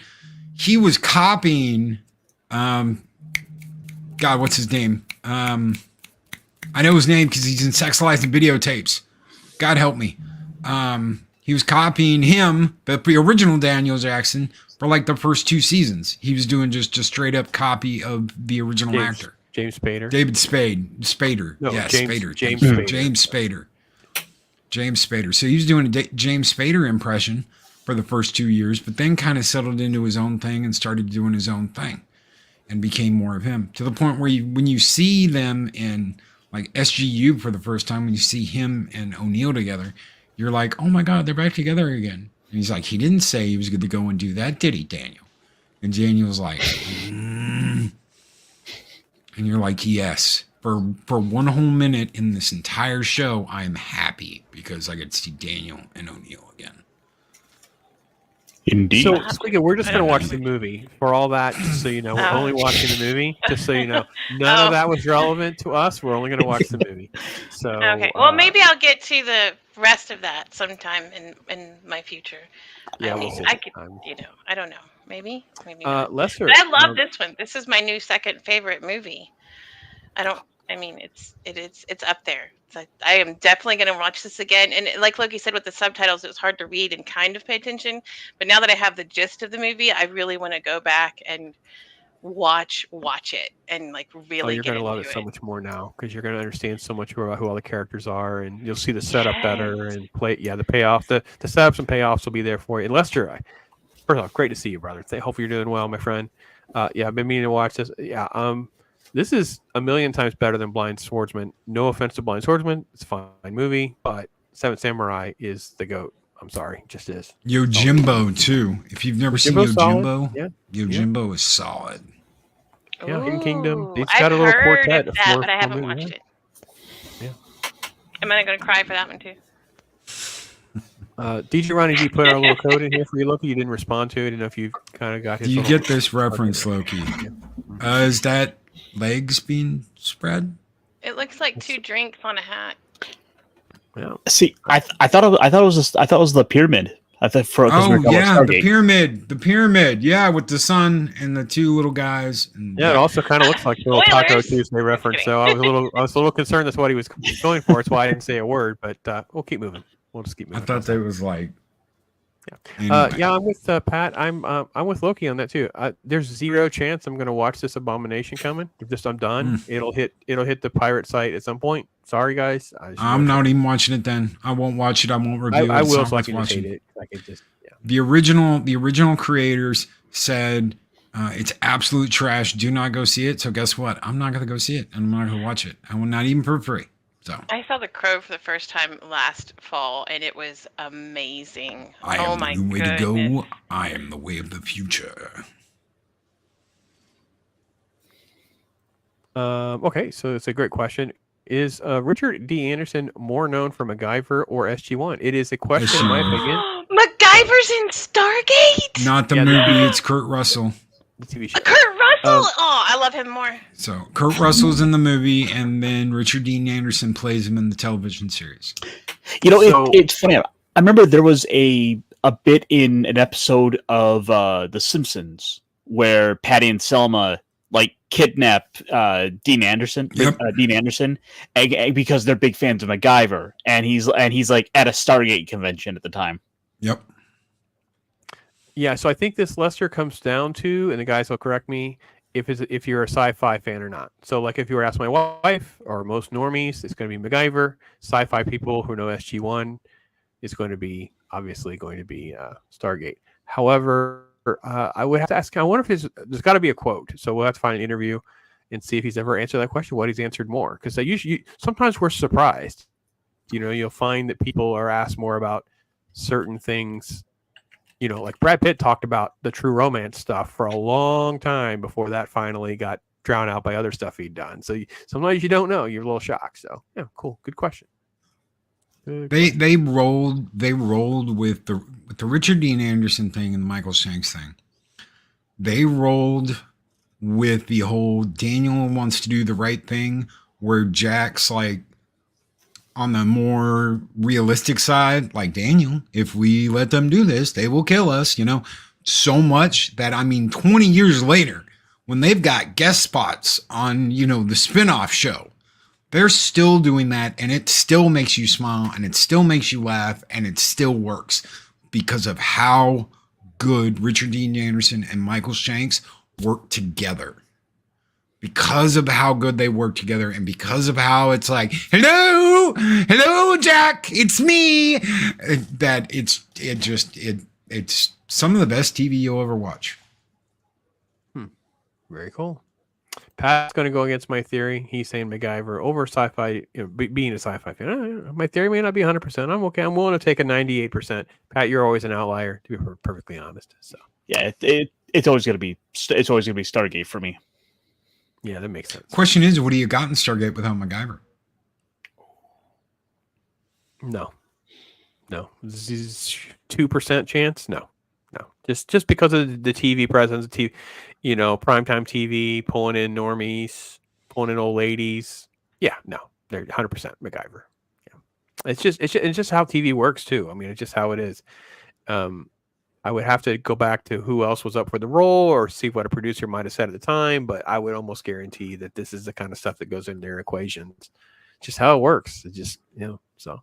he was copying. God, what's his name? I know his name because he's in Sex Lies and Videotapes. God help me. He was copying him, the original Daniel Jackson, for like the first 2 seasons. He was doing just a straight up copy of the original actor. James Spader. David Spader. No, yes, James, Spader. James Spader. James Spader. So he was doing a James Spader impression for the first 2 years, but then kind of settled into his own thing and started doing his own thing and became more of him. To the point where when you see them in like SGU for the first time, when you see him and O'Neill together, you're like, oh my God, they're back together again. And he's like, he didn't say he was going to go and do that, did he, Daniel? And Daniel's like, And you're like, yes, for 1 whole minute in this entire show, I am happy because I get to see Daniel and O'Neill again. Indeed. So, Squeeka, we're just I going to don't watch know. the movie. For all that, just so you know, we're Oh. only watching the movie. Just so you know, none of that was relevant to us. We're only going to watch the movie. So, Okay. Well, maybe I'll get to the rest of that sometime in my future. yeah, I we'll mean, see. I could, I don't know. Maybe not. Lester, But I love this one. This is my new second favorite movie. It's up there. I am definitely going to watch this again. And like Loki said, with the subtitles, it was hard to read and kind of pay attention. But now that I have the gist of the movie, I really want to go back and watch it and like really you're get going to love into it so much more now because you're going to understand so much more about who all the characters are, and you'll see the setup better and play. Yeah, the payoff, the setups and payoffs will be there for you. And Lester, first off, great to see you, brother. Hopefully you're doing well, my friend. Yeah, I've been meaning to watch this. Yeah, this is a million times better than Blind Swordsman. No offense to Blind Swordsman, it's a fine movie, but Seventh Samurai is the GOAT. I'm sorry, it just is. Yojimbo too. If you've never seen Yojimbo's solid. Yojimbo, Yeah. Yojimbo is solid. Yeah, Hidden Kingdom. Ooh, It's got I've a little heard quartet of of that, four- but I four haven't movies, watched it. Yeah. Am I going to cry for that one too? DJ Ronnie G put our little code in here for you, Loki. You didn't respond to it. I didn't know if you kind of got his. Do you little- get this reference, Loki? Is that legs being spread? It looks like two drinks on a hat. Yeah. See, I thought it was the pyramid. I thought the pyramid, yeah, with the sun and the two little guys. And Yeah, it also kind of looks like the little Taco Spoilers! Tuesday reference. So I was a little concerned that's what he was going for. That's why I didn't say a word. But we'll keep moving. We'll just keep I moving. thought that was like, Yeah, I'm with Pat. I'm with Loki on that too. There's zero chance I'm going to watch this abomination coming. I'm done. It'll hit the pirate site at some point. Sorry, guys. I'm not even watching it. Then I won't watch it. I won't review it. I will, It's so I not can worth just hate watching. it. I can just The original creators said it's absolute trash. Do not go see it. So guess what? I'm not going to go see it, and I'm not going to watch it. I will not even for free. So I saw The Crow for the first time last fall, and it was amazing. I Oh am my the way goodness. to go. I am the way of the future. Okay, so it's a great question. Is Richard D. Anderson more known for MacGyver or SG-1? It is a question, in my opinion. MacGyver's in Stargate? Not the Yeah, movie. It's Kurt Russell. The TV show. Kurt Russell? I love him more. So Kurt Russell's in the movie, and then Richard Dean Anderson plays him in the television series. You know, it's funny. I remember there was a bit in an episode of The Simpsons where Patty and Selma kidnap Dean Anderson, because they're big fans of MacGyver, and he's like at a Stargate convention at the time. Yep. Yeah, so I think this Lester comes down to, and the guys will correct me, if you're a sci-fi fan or not. So like if you were to ask my wife or most normies, it's going to be MacGyver. Sci-fi people who know SG-1 is going to be Stargate. However, I would have to ask. I wonder if there's got to be a quote. So we'll have to find an interview and see if he's ever answered that question. What he's answered more, because sometimes we're surprised. You'll find that people are asked more about certain things. Like Brad Pitt talked about the True Romance stuff for a long time before that finally got drowned out by other stuff he'd done. So sometimes you don't know. You're a little shocked. So yeah, cool, good question. They rolled with the Richard Dean Anderson thing and the Michael Shanks thing. They rolled with the whole Daniel wants to do the right thing, where Jack's like on the more realistic side, like, Daniel, if we let them do this, they will kill us, so much that 20 years later, when they've got guest spots on, the spinoff show, they're still doing that, and it still makes you smile, and it still makes you laugh, and it still works because of how good Richard Dean Anderson and Michael Shanks work together. Because of how good they work together, and because of how it's like, hello, Jack, it's me. That it's some of the best TV you'll ever watch. Very cool. Pat's going to go against my theory. He's saying MacGyver over sci-fi, being a sci-fi fan. My theory may not be 100%. I'm okay. I'm willing to take a 98%. Pat, you're always an outlier, to be perfectly honest. So yeah, it's always going to be Stargate for me. Yeah, that makes sense. Question is, what do you got in Stargate without MacGyver? No. This is 2% chance. No, Just because of the TV presence, TV, primetime TV, pulling in normies, pulling in old ladies. Yeah, no, they're 100% MacGyver. Yeah, it's just how TV works too. I mean, it's just how it is. I would have to go back to who else was up for the role or see what a producer might have said at the time, but I would almost guarantee that this is the kind of stuff that goes in their equations. Just how it works. It just, so.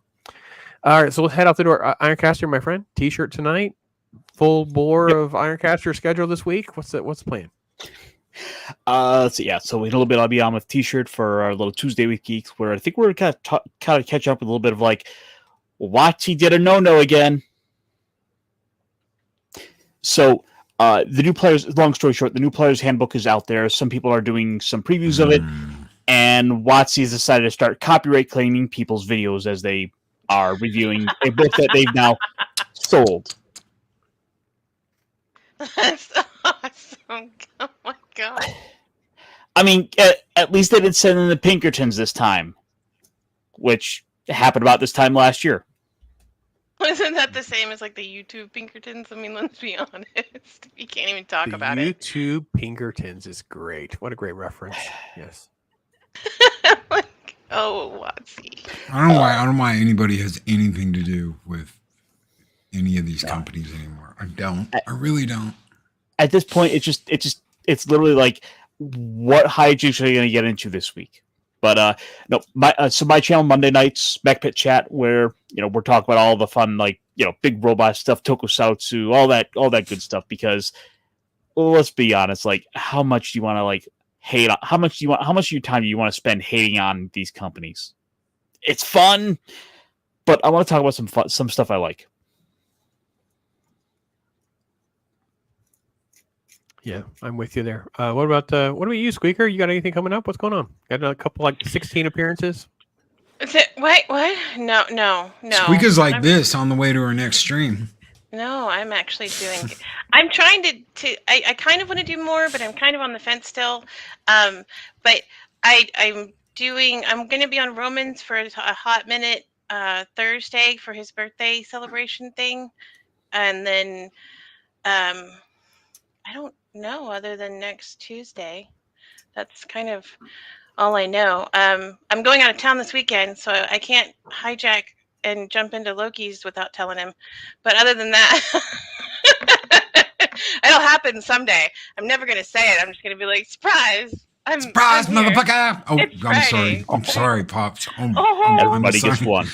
All right, so let's head out the door. Ironcaster, my friend, T-shirt tonight. Full bore of Ironcaster schedule this week. What's the plan? So a little bit I'll be on with T-shirt for our little Tuesday with Geeks, where I think we're kind of catch up with a little bit of like, what he did a no again. So the new players, long story short, the new players handbook is out there. Some people are doing some previews of it, and WotC's decided to start copyright claiming people's videos as they are reviewing a book that they've now sold. That's awesome. Oh my god. I mean, at least they didn't send in the Pinkertons this time, which happened about this time last year. Isn't that the same as like the YouTube Pinkertons? I mean, let's be honest. You can't even talk about it. YouTube Pinkertons is great. What a great reference. Yes. Like, oh, WotC. I don't know why anybody has anything to do with any of these companies anymore. I don't. I really don't. At this point, it's literally like, what hijinks are you going to get into this week? But no, my channel Monday nights, Backpit Chat, where we're talking about all the fun, like big robot stuff, tokusatsu, all that good stuff. Because let's be honest, like, how much do you want to like hate on? How much of your time do you want to spend hating on these companies? It's fun, but I want to talk about some stuff I like. Yeah, I'm with you there. What about you, Squeaker? You got anything coming up? What's going on? Got a couple, like 16 appearances? Wait, what? No. Squeaka's like this on the way to her next stream. No, I'm actually doing. I'm trying to. I kind of want to do more, but I'm kind of on the fence still. But I'm going to be on Romans for a hot minute Thursday for his birthday celebration thing, and then I don't know other than next Tuesday. That's kind of all I know. I'm going out of town this weekend, so I can't hijack and jump into Loki's without telling him. But other than that, it'll happen someday. I'm never going to say it. I'm just going to be like, surprise. Surprise, I'm here. motherfucker! Oh, It's I'm sorry. Friday. I'm sorry, Pops. Everybody gets one.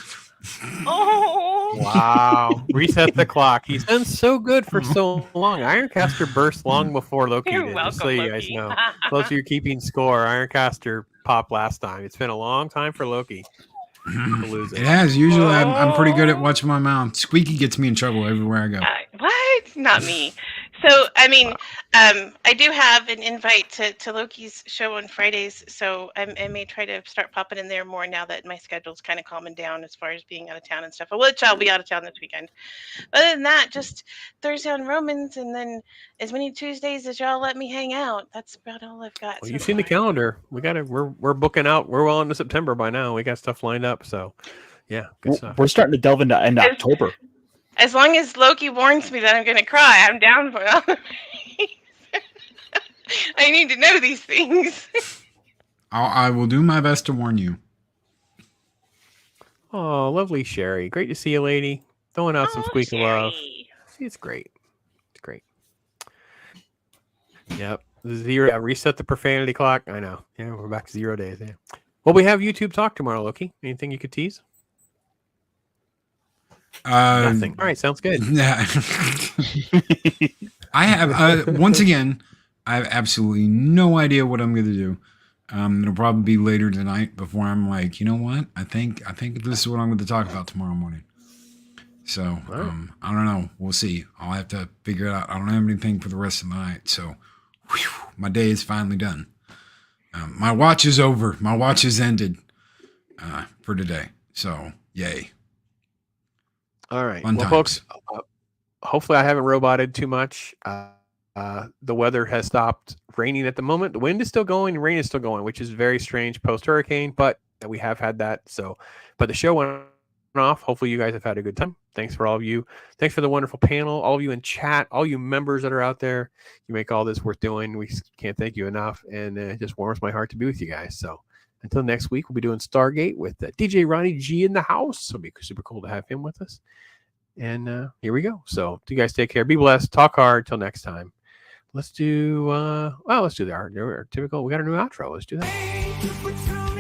Oh. Wow. Reset the clock. He's been so good for so long. Ironcaster burst long before Loki You're did, welcome, just so you guys Loki. know. Those of you keeping score, Ironcaster popped last time. It's been a long time for Loki to lose It it. has. Usually I'm pretty good at watching my mouth. Squeaky gets me in trouble everywhere I go. What? Not me. So, I mean, I do have an invite to Loki's show on Fridays, so I may try to start popping in there more now that my schedule's kind of calming down as far as being out of town and stuff. I'll be out of town this weekend. Other than that, just Thursday on Romans, and then as many Tuesdays as y'all let me hang out. That's about all I've got. Well, so you've seen the far. calendar. We're booking out. We're well into September by now. We got stuff lined up. So, yeah, good stuff. We're starting to delve into end October. As long as Loki warns me that I'm going to cry, I'm down for it. I need to know these things. I will do my best to warn you. Oh, lovely Sherry. Great to see you, lady. Throwing out some squeaky love. Sherry. See, it's great. It's great. Yep. Zero. Reset the profanity clock. I know. Yeah, we're back to 0 days. Yeah. Well, we have YouTube talk tomorrow, Loki. Anything you could tease? Nothing. All right, sounds good. Yeah. I have once again, I have absolutely no idea what I'm going to do. It'll probably be later tonight before I'm like, you know what? I think this is what I'm going to talk about tomorrow morning. So I don't know. We'll see. I'll have to figure it out. I don't have anything for the rest of the night. So my day is finally done. My watch is over. My watch is ended for today. So yay. All right. Fun Well, times. folks, hopefully I haven't roboted too much. The weather has stopped raining at the moment. The wind is still going, rain is still going, which is very strange post-hurricane, but we have had that. So, but the show went off. Hopefully you guys have had a good time. Thanks for all of you. Thanks for the wonderful panel. All of you in chat, all you members that are out there. You make all this worth doing. We can't thank you enough. And it just warms my heart to be with you guys. So until next week, we'll be doing Stargate with DJ Ronnie G in the house. It'll be super cool to have him with us. And here we go. So you guys take care. Be blessed. Talk hard. Till next time. Let's do let's do our typical. We got a new outro. Let's do that.